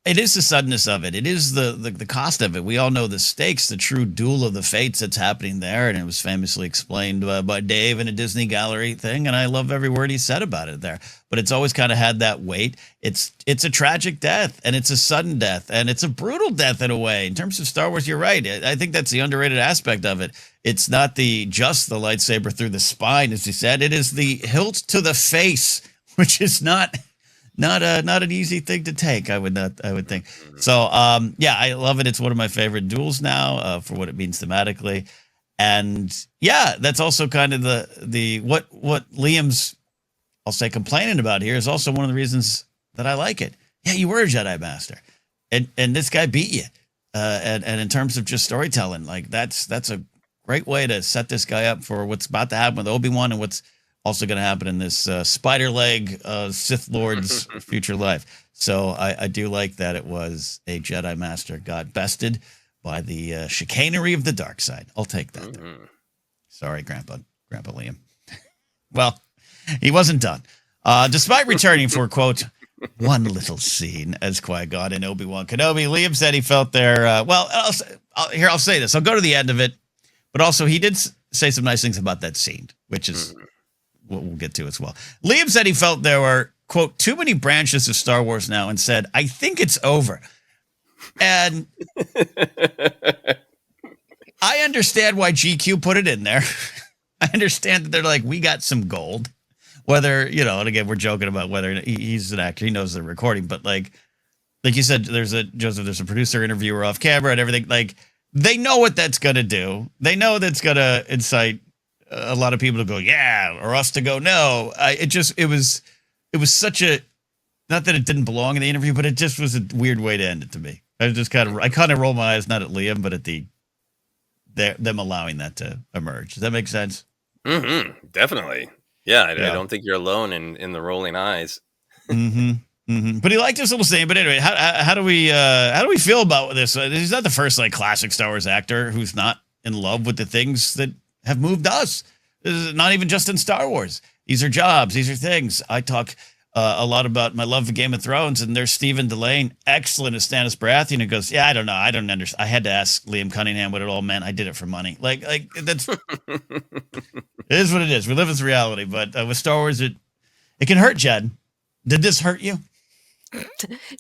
it is the suddenness of it. It is the cost of it. We all know the stakes, the true duel of the fates that's happening there. And it was famously explained by Dave in a Disney Gallery thing. And I love every word he said about it there. But it's always kind of had that weight. It's a tragic death, and it's a sudden death, and it's a brutal death in a way. In terms of Star Wars, you're right. I think that's the underrated aspect of it. It's not just the lightsaber through the spine, as you said. It is the hilt to the face, which is not an easy thing to take. I would think. So I love it. It's one of my favorite duels now for what it means thematically, and that's also kind of the what Liam's, I'll say, complaining about here is also one of the reasons that I like it. Yeah, you were a Jedi Master, and this guy beat you, and in terms of just storytelling, like that's a great way to set this guy up for what's about to happen with Obi-Wan and what's also going to happen in this spider leg Sith Lord's future life. So I do like that it was a Jedi Master got bested by the chicanery of the dark side. I'll take that. Mhm. Sorry, Grandpa Liam. Well, he wasn't done. Despite returning for, quote, one little scene as Qui-Gon and Obi-Wan Kenobi, Liam said he felt there. I'll say this. I'll go to the end of it. But also, he did say some nice things about that scene, which is what we'll get to as well. Liam said he felt there were, quote, too many branches of Star Wars now, and said, I think it's over. And I understand why GQ put it in there. I understand that they're like, we got some gold. Whether, and again, we're joking about whether he's an actor. He knows they're recording. But like you said, there's a producer interviewer off camera and everything. Like, they know what that's going to do. They know that's going to incite a lot of people to go, yeah, or us to go, no. It was such a, not that it didn't belong in the interview, but it just was a weird way to end it to me. I kind of roll my eyes, not at Liam, but at them allowing that to emerge. Does that make sense? Mm-hmm. Definitely. Yeah, I don't think you're alone in the rolling eyes. Mm-hmm. Mm-hmm. But he liked this little scene. But anyway, how do we feel about this? He's not the first like classic Star Wars actor who's not in love with the things that have moved us. This is not even just in Star Wars. These are jobs. These are things. I talk a lot about my love for Game of Thrones, and there's Stephen Delane, excellent as Stannis Baratheon, who goes, yeah, I don't know. I don't understand. I had to ask Liam Cunningham what it all meant. I did it for money. Like that's it is what it is. We live in reality. But with Star Wars, it can hurt, Jen. Did this hurt you?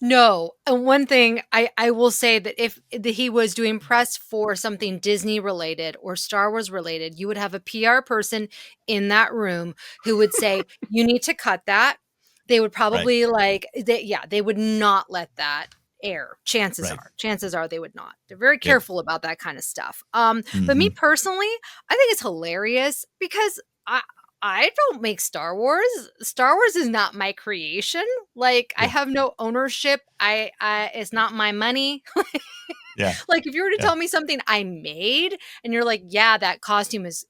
No. And one thing I will say that if he was doing press for something Disney related or Star Wars related, you would have a PR person in that room who would say, you need to cut that. They would probably they would not let that air. Chances are they would not. They're very careful about that kind of stuff. But me personally, I think it's hilarious because I don't make Star Wars. Star Wars is not my creation. Like I have no ownership. It's not my money. Yeah. Like if you were to tell me something I made and you're like, yeah, that costume is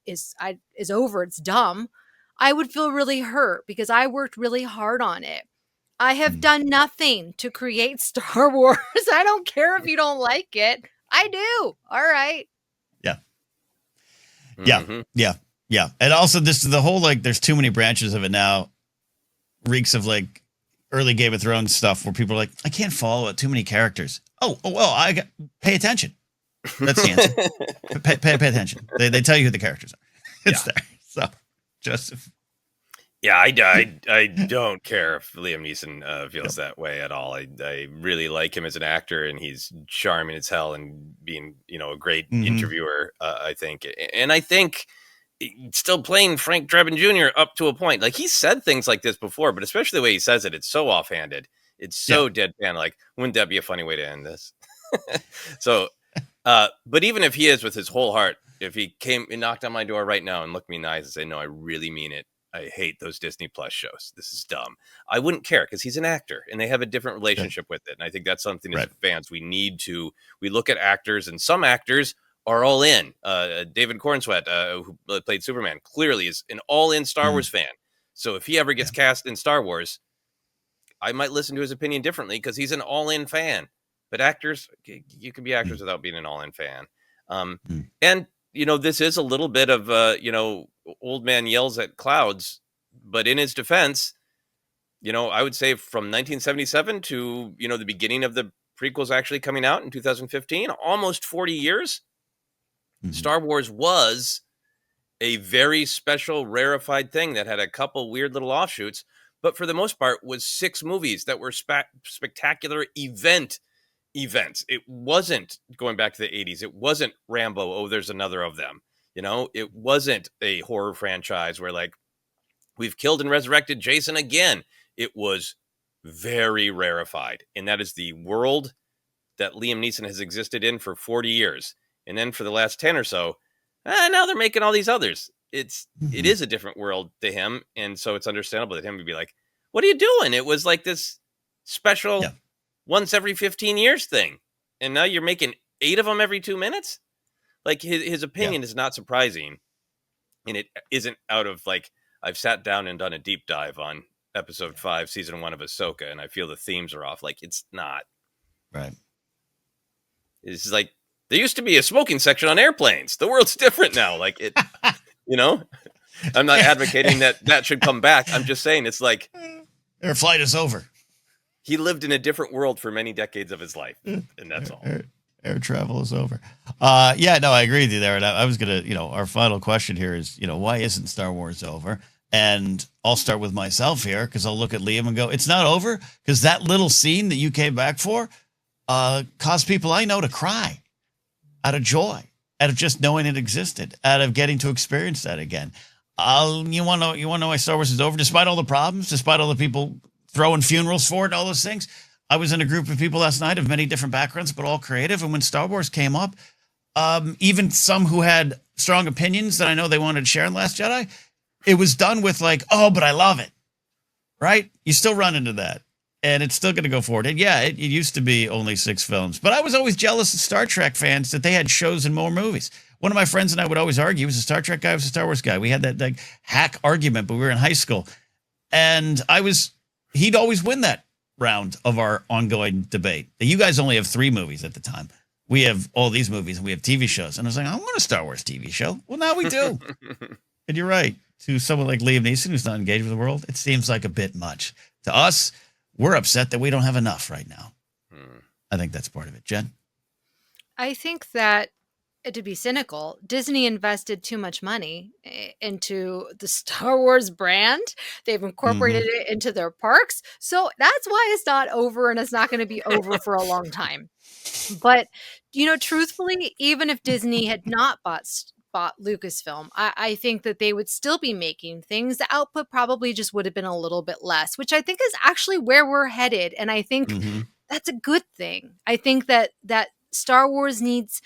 over. It's dumb. I would feel really hurt because I worked really hard on it. I have done nothing to create Star Wars. I don't care if you don't like it. I do. All right. Yeah. Mm-hmm. Yeah. And also the whole, like, there's too many branches of it now reeks of like early Game of Thrones stuff where people are like, I can't follow it. Too many characters. Oh, well, pay attention. That's the answer. pay attention. They tell you who the characters are. It's there. So, Joseph. Yeah, I don't care if Liam Neeson feels that way at all. I really like him as an actor, and he's charming as hell and being, a great interviewer, I think. And I think still playing Frank Drebin Jr. up to a point. Like, he said things like this before, but especially the way he says it, it's so offhanded. It's so deadpan. Like, wouldn't that be a funny way to end this? So, but even if he is with his whole heart, if he came and knocked on my door right now and looked me in the eyes and said, no, I really mean it. I hate those Disney Plus shows. This is dumb. I wouldn't care because he's an actor and they have a different relationship with it. And I think that's something as fans, we look at actors, and some actors are all in. David Cornsweet, who played Superman, clearly is an all-in Star Wars fan. So if he ever gets cast in Star Wars, I might listen to his opinion differently because he's an all-in fan. But actors, you can be actors without being an all-in fan. And, this is a little bit of, old man yells at clouds. But in his defense, I would say from 1977 to, the beginning of the prequels actually coming out in 2015, almost 40 years, Star Wars was a very special, rarefied thing that had a couple weird little offshoots, but for the most part was 6 movies that were spectacular events. It wasn't going back to the 80s. It wasn't Rambo. Oh, there's another of them. It wasn't a horror franchise where like we've killed and resurrected Jason again. It was very rarefied. And that is the world that Liam Neeson has existed in for 40 years. And then for the last 10 or so, now they're making all these others. It is a different world to him. And so it's understandable that him would be like, what are you doing? It was like this special once every 15 years thing. And now you're making 8 of them every 2 minutes. Like his opinion is not surprising. And it isn't out of like I've sat down and done a deep dive on episode 5, season 1 of Ahsoka, and I feel the themes are off. Like, it's not. Right. It's like, there used to be a smoking section on airplanes. The world's different now. Like, it, you know, I'm not advocating that should come back. I'm just saying it's like, Air flight is over. he lived in a different world for many decades of his life, and that's all. Air travel is over. Yeah, no, I agree with you there. And I was going to, our final question here is, why isn't Star Wars over? And I'll start with myself here because I'll look at Liam and go, it's not over because that little scene that you came back for caused people I know to cry out of joy, out of just knowing it existed, out of getting to experience that again. You want to know why Star Wars is over? Despite all the problems, despite all the people throwing funerals for it and all those things, I was in a group of people last night of many different backgrounds, but all creative. And when Star Wars came up, even some who had strong opinions that I know they wanted to share in Last Jedi, it was done with like, oh, but I love it, right? You still run into that. And it's still going to go forward. And yeah, it used to be only 6 films. But I was always jealous of Star Trek fans that they had shows and more movies. One of my friends and I would always argue. He was a Star Trek guy, I was a Star Wars guy. We had that like hack argument, but we were in high school. And he'd always win that round of our ongoing debate. You guys only have 3 movies at the time. We have all these movies and we have TV shows. And I was like, I want a Star Wars TV show. Well, now we do. And you're right. To someone like Liam Neeson, who's not engaged with the world, it seems like a bit much. To us, we're upset that we don't have enough right now. I think that's part of it. Jen? I think that, to be cynical, Disney invested too much money into the Star Wars brand. They've incorporated it into their parks. So that's why it's not over, and it's not going to be over for a long time. But, truthfully, even if Disney had not bought Lucasfilm, I think that they would still be making things. The output probably just would have been a little bit less, which I think is actually where we're headed. And I think that's a good thing. I think that Star Wars needs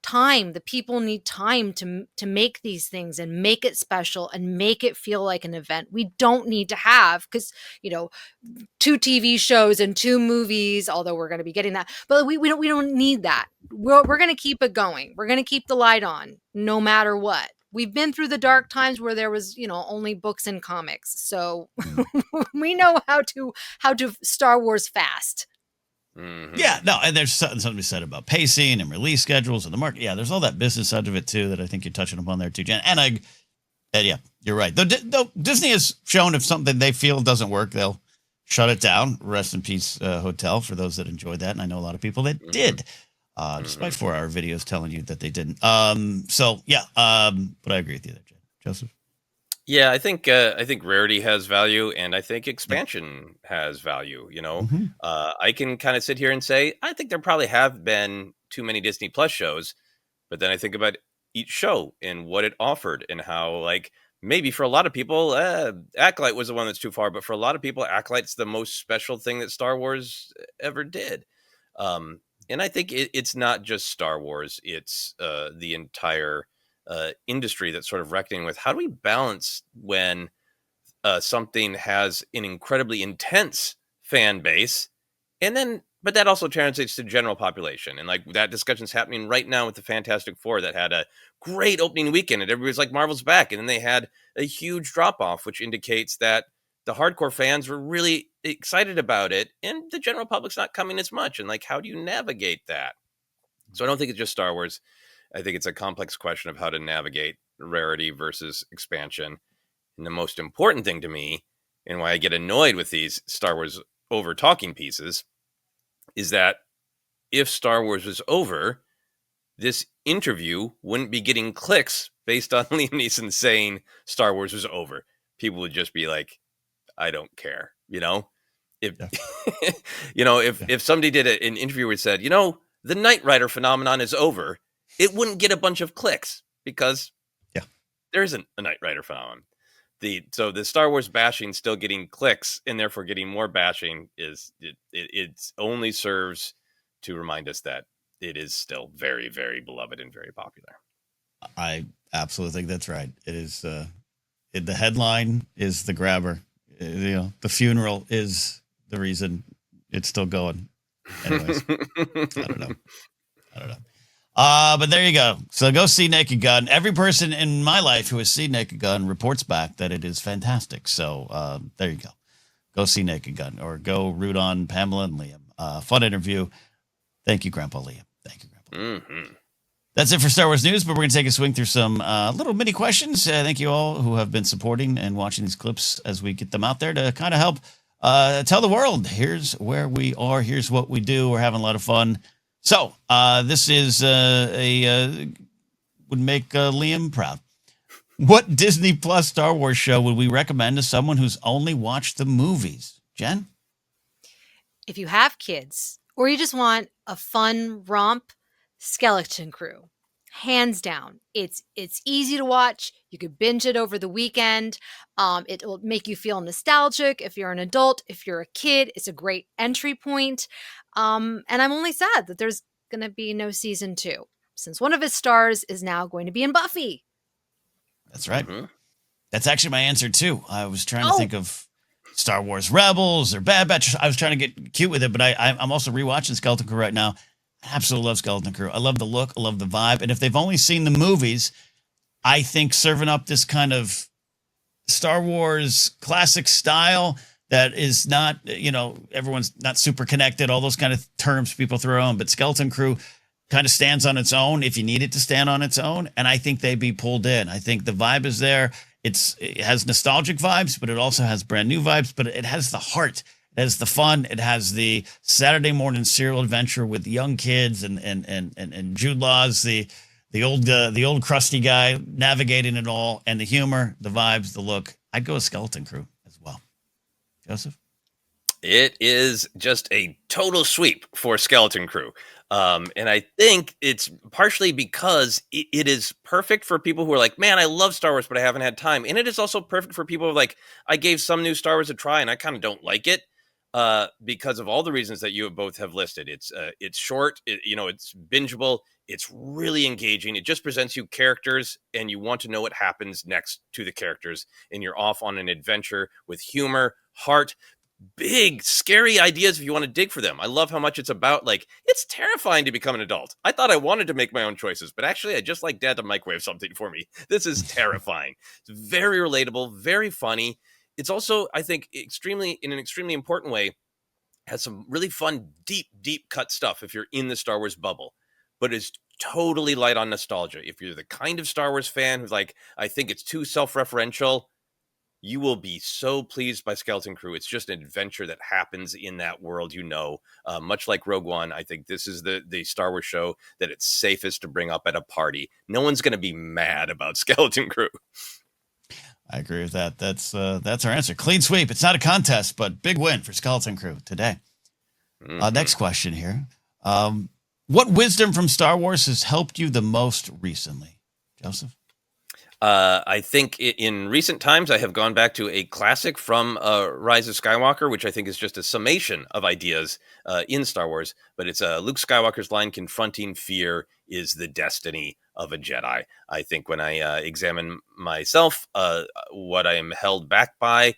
time. The people need time to make these things and make it special and make it feel like an event. We don't need to have, because 2 TV shows and 2 movies, although we're going to be getting that, but we don't need that. We're going to keep it going. We're going to keep the light on no matter what. We've been through the dark times where there was, only books and comics. So we know how to Star Wars fast. Yeah, no, and there's something to be said about pacing and release schedules and the market. Yeah, there's all that business side of it too that I think you're touching upon there too, Jen. And yeah, you're right. Though Disney has shown if something they feel doesn't work, they'll shut it down. Rest in peace, Hotel, for those that enjoyed that, and I know a lot of people that did, despite 4-hour videos telling you that they didn't. So yeah, but I agree with you there, Jen. Joseph. Yeah, I think rarity has value, and I think expansion has value. I can kind of sit here and say I think there probably have been too many Disney Plus shows, but then I think about each show and what it offered and how, like, maybe for a lot of people, Acolyte was the one that's too far, but for a lot of people, Acolyte's the most special thing that Star Wars ever did. And I think it's not just Star Wars; it's the entire industry that's sort of reckoning with how do we balance when something has an incredibly intense fan base, but that also translates to general population. And like that discussion's happening right now with the Fantastic Four that had a great opening weekend and everybody's like, Marvel's back. And then they had a huge drop off, which indicates that the hardcore fans were really excited about it and the general public's not coming as much. And like, how do you navigate that? So I don't think it's just Star Wars. I think it's a complex question of how to navigate rarity versus expansion. And the most important thing to me, and why I get annoyed with these Star Wars over talking pieces, is that if Star Wars was over, this interview wouldn't be getting clicks based on Liam Neeson saying Star Wars was over. People would just be like, I don't care. If if somebody did an interview where it said, the Knight Rider phenomenon is over, it wouldn't get a bunch of clicks because there isn't a Knight Rider phenomenon. So the Star Wars bashing still getting clicks and therefore getting more bashing it only serves to remind us that it is still very, very beloved and very popular. I absolutely think that's right. It is the headline is the grabber. The funeral is the reason it's still going. Anyways, I don't know. But there you go. So go see Naked Gun. Every person in my life who has seen Naked Gun reports back that it is fantastic. So there you go. Go see Naked Gun or go root on Pamela and Liam. Fun interview. Thank you, Grandpa Liam. Thank you, Grandpa. Mm-hmm. That's it for Star Wars news, but we're going to take a swing through some little mini questions. Thank you all who have been supporting and watching these clips as we get them out there to kind of help tell the world, here's where we are, here's what we do. We're having a lot of fun. So this is would make Liam proud. What Disney Plus Star Wars show would we recommend to someone who's only watched the movies? Jen? If you have kids or you just want a fun romp, Skeleton Crew. Hands down. It's easy to watch. You could binge it over the weekend. It will make you feel nostalgic if you're an adult. If you're a kid, it's a great entry point. And I'm only sad that there's going to be no season 2, since one of its stars is now going to be in Buffy. That's right. Mm-hmm. That's actually my answer, too. I was trying to think of Star Wars Rebels or Bad Batch. I was trying to get cute with it, but I'm also rewatching Skeleton Crew right now. I absolutely love Skeleton Crew. I love the look. I love the vibe. And if they've only seen the movies, I think serving up this kind of Star Wars classic style that is not, everyone's not super connected, all those kind of terms people throw on, but Skeleton Crew kind of stands on its own if you need it to stand on its own. And I think they'd be pulled in. I think the vibe is there. It has nostalgic vibes, but it also has brand new vibes, but it has the heart. It has the fun. It has the Saturday morning serial adventure with young kids and Jude Law's the old crusty guy navigating it all, and the humor, the vibes, the look. I'd go with Skeleton Crew as well. Joseph? It is just a total sweep for Skeleton Crew. And I think it's partially because it is perfect for people who are like, man, I love Star Wars, but I haven't had time. And it is also perfect for people who are like, I gave some new Star Wars a try and I kind of don't like it. Because of all the reasons that you both have listed. It's short, it's bingeable, it's really engaging. It just presents you characters and you want to know what happens next to the characters, and you're off on an adventure with humor, heart, big, scary ideas if you want to dig for them. I love how much it's about, like, it's terrifying to become an adult. I thought I wanted to make my own choices, but actually I just like Dad to microwave something for me. This is terrifying. It's very relatable, very funny. It's also, I think, in an extremely important way, has some really fun, deep cut stuff if you're in the Star Wars bubble, but is totally light on nostalgia. If you're the kind of Star Wars fan who's like, I think it's too self-referential, you will be so pleased by Skeleton Crew. It's just an adventure that happens in that world, much like Rogue One. I think this is the Star Wars show that it's safest to bring up at a party. No one's going to be mad about Skeleton Crew. I agree with that. That's our answer. Clean sweep. It's not a contest, but big win for Skeleton Crew today. Mm-hmm. Next question here. What wisdom from Star Wars has helped you the most recently? Joseph? I think in recent times, I have gone back to a classic from Rise of Skywalker, which I think is just a summation of ideas in Star Wars. But it's Luke Skywalker's line, confronting fear is the destiny of a Jedi. I think when I examine myself, what I am held back by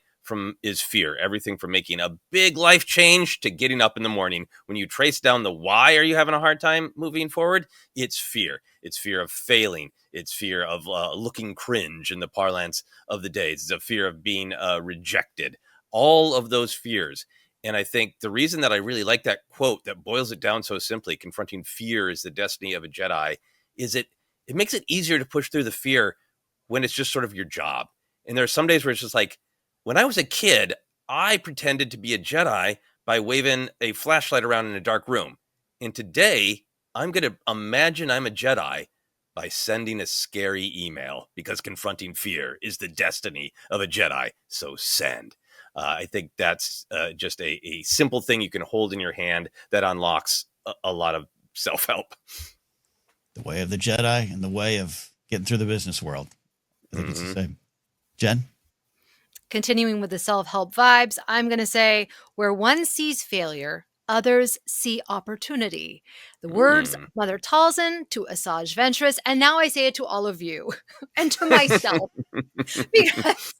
is fear. Everything from making a big life change to getting up in the morning. When you trace down the why are you having a hard time moving forward, it's fear. It's fear of failing. It's fear of looking cringe in the parlance of the day. It's a fear of being rejected. All of those fears. And I think the reason that I really like that quote that boils it down so simply, confronting fear is the destiny of a Jedi, is it makes it easier to push through the fear when it's just sort of your job. And there are some days where it's just like, when I was a kid, I pretended to be a Jedi by waving a flashlight around in a dark room. And today, I'm going to imagine I'm a Jedi by sending a scary email, because confronting fear is the destiny of a Jedi. So send. I think that's just a simple thing you can hold in your hand that unlocks a lot of self-help. The way of the Jedi and the way of getting through the business world. I think it's the same. Jen? Continuing with the self-help vibes, I'm going to say, where one sees failure, others see opportunity. The words of Mother Talzin to Asajj Ventress, and now I say it to all of you and to myself. Because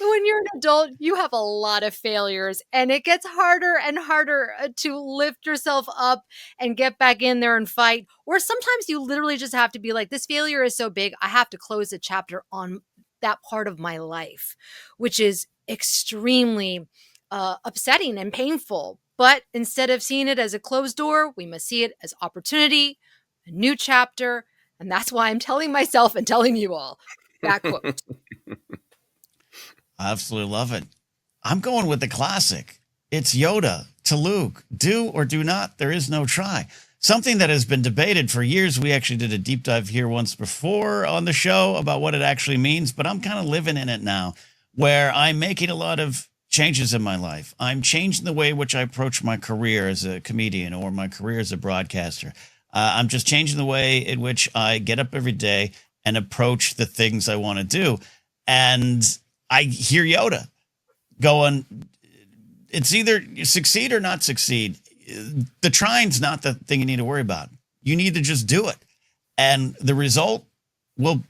When you're an adult, you have a lot of failures, and it gets harder and harder to lift yourself up and get back in there and fight. Or sometimes you literally just have to be like, this failure is so big, I have to close a chapter on that part of my life, which is extremely upsetting and painful. But instead of seeing it as a closed door, we must see it as opportunity, a new chapter. And that's why I'm telling myself and telling you all that quote. I absolutely love it. I'm going with the classic. It's Yoda to Luke. Do or do not, there is no try. Something that has been debated for years. We actually did a deep dive here once before on the show about what it actually means, but I'm kind of living in it now, where I'm making a lot of changes in my life. I'm changing the way in which I approach my career as a comedian or my career as a broadcaster. I'm just changing the way in which I get up every day and approach the things I want to do. And I hear Yoda going, it's either you succeed or not succeed. The trying's not the thing you need to worry about. You need to just do it. And the result will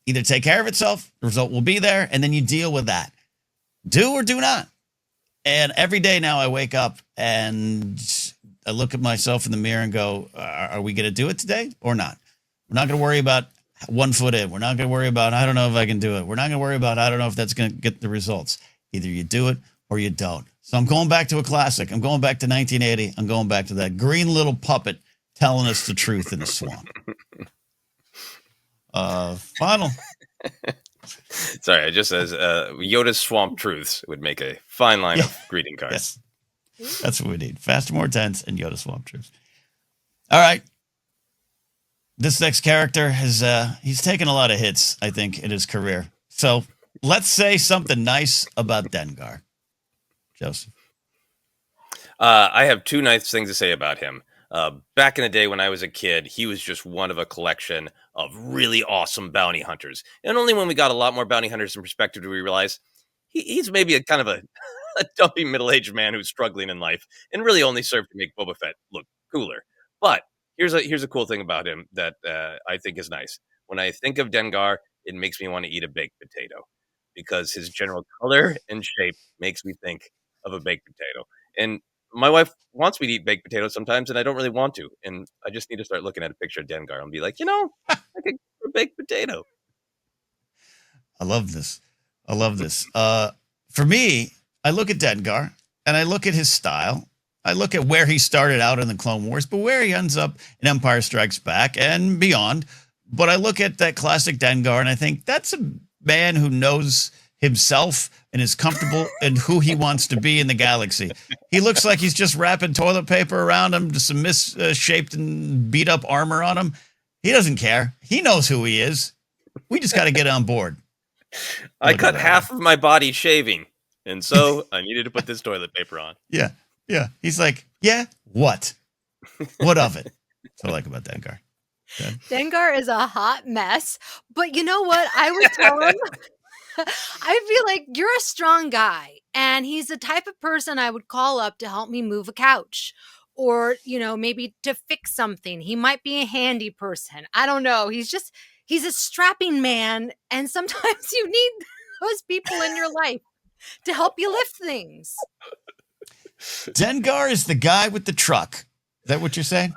either take care of itself, the result will be there, and then you deal with that. Do or do not. And every day now I wake up and I look at myself in the mirror and go, are we going to do it today or not? We're not going to worry about 1 foot in. We're not going to worry about, I don't know if I can do it. We're not going to worry about, I don't know if that's going to get the results. Either you do it or you don't. So I'm going back to a classic. I'm going back to 1980. I'm going back to that green little puppet telling us the truth in the swamp. Final. Sorry, it just says Yoda's Swamp Truths would make a fine line of greeting cards. Yes. That's what we need. Faster, more tense, and Yoda Swamp Truths. All right. This next character has he's taken a lot of hits, I think, in his career. So let's say something nice about Dengar. Joseph. I have 2 nice things to say about him. Back in the day when I was a kid, he was just one of a collection of really awesome bounty hunters. And only when we got a lot more bounty hunters in perspective do we realize he's maybe a kind of a dumpy middle-aged man who's struggling in life and really only served to make Boba Fett look cooler. But here's a cool thing about him that I think is nice. When I think of Dengar, it makes me want to eat a baked potato because his general color and shape makes me think of a baked potato. And my wife wants me to eat baked potatoes sometimes, and I don't really want to. And I just need to start looking at a picture of Dengar and be like, I could eat a baked potato. I love this. For me, I look at Dengar, and I look at his style. I look at where he started out in the Clone Wars, but where he ends up in Empire Strikes Back and beyond. But I look at that classic Dengar, and I think that's a man who knows himself and is comfortable in who he wants to be in the galaxy. He looks like he's just wrapping toilet paper around him, just some misshaped and beat up armor on him. He doesn't care. He knows who he is. We just got to get on board. I cut half of my body shaving, and so I needed to put this toilet paper on. Yeah. He's like, yeah, what? What of it? That's what I like about Dengar. Okay. Dengar is a hot mess, but you know what? I would tell him, I feel like you're a strong guy, and he's the type of person I would call up to help me move a couch or, maybe to fix something. He might be a handy person. I don't know. He's a strapping man, and sometimes you need those people in your life to help you lift things. Dengar is the guy with the truck. Is that what you're saying?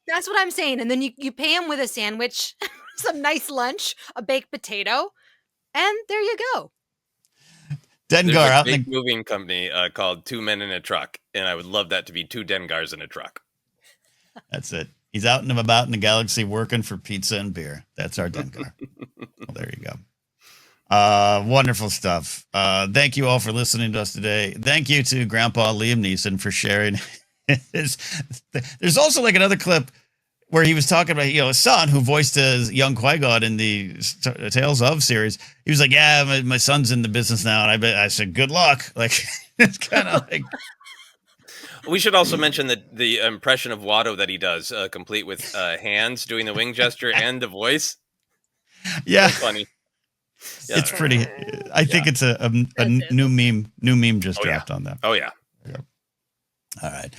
That's what I'm saying. And then you pay him with a sandwich, some nice lunch, a baked potato, and there you go. Dengar There's out a in big moving company called Two Men in a Truck, and I would love that to be 2 Dengars in a truck. That's it. He's out and about in the galaxy working for pizza and beer. That's our Dengar. Well, there you go. Wonderful stuff. Thank you all for listening to us today. Thank you to Grandpa Liam Neeson for sharing his. There's also like another clip where he was talking about, his son who voiced his young Qui-Gon in the Tales of series. He was like, yeah, my son's in the business now. And I said, good luck. Like, it's kind of like. We should also mention the impression of Watto that he does, complete with hands doing the wing gesture and the voice. Yeah. Really funny. Yeah. It's pretty. I think it's a new meme just dropped on that. Oh, yeah. All right.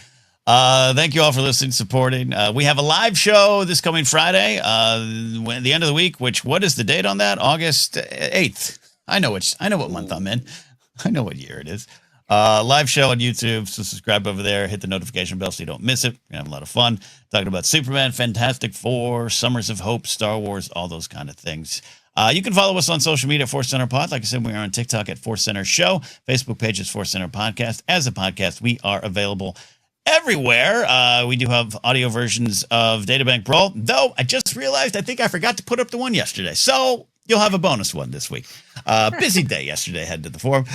Thank you all for listening, supporting. We have a live show this coming Friday, the end of the week, what is the date on that? August 8th. I know what month I'm in. I know what year it is. Live show on YouTube, so subscribe over there. Hit the notification bell so you don't miss it. We're gonna have a lot of fun talking about Superman, Fantastic Four, Summers of Hope, Star Wars, all those kind of things. You can follow us on social media at ForceCenter Pod. Like I said, we are on TikTok at ForceCenter Show. Facebook page is ForceCenter Podcast. As a podcast, we are available everywhere. We do have audio versions of Databank Brawl, though I just realized I think I forgot to put up the one yesterday. So you'll have a bonus one this week. Busy day yesterday, head to the forum.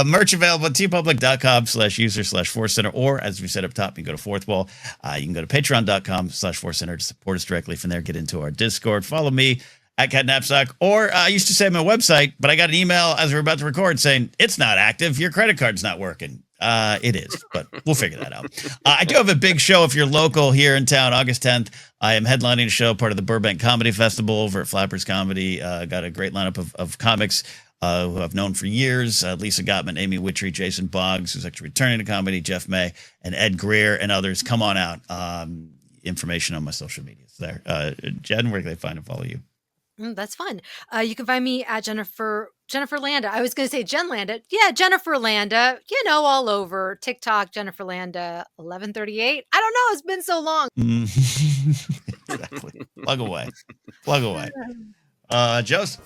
Merch available at tpublic.com/user/ForceCenter, or as we said up top, you can go to Fourth Wall. You can go to patreon.com/ForceCenter to support us directly from there. Get into our Discord. Follow me at Cat Knapsack, or I used to say my website, but I got an email as we were about to record saying it's not active. Your credit card's not working. It is, but we'll figure that out. I do have a big show if you're local here in town, August 10th. I am headlining a show, part of the Burbank Comedy Festival over at Flappers Comedy. Got a great lineup of comics who I've known for years. Lisa Gottman, Amy Witchery, Jason Boggs, who's actually returning to comedy, Jeff May, and Ed Greer, and others. Come on out. Information on my social medias there. Jen, where can they find and follow you? That's fun. You can find me at Jennifer Landa. I was going to say Jen Landa. Yeah, Jennifer Landa. All over TikTok. Jennifer Landa 1138. I don't know. It's been so long. Exactly. Plug away. Joseph.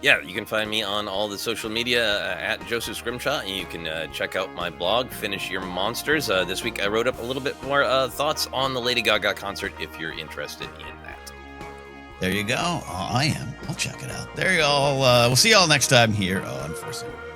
Yeah, you can find me on all the social media at Joseph Scrimshaw, and you can check out my blog, Finish Your Monsters. This week I wrote up a little bit more thoughts on the Lady Gaga concert if you're interested in that. There you go. I am. I'll check it out. There you all. We'll see y'all next time here on ForceCenter.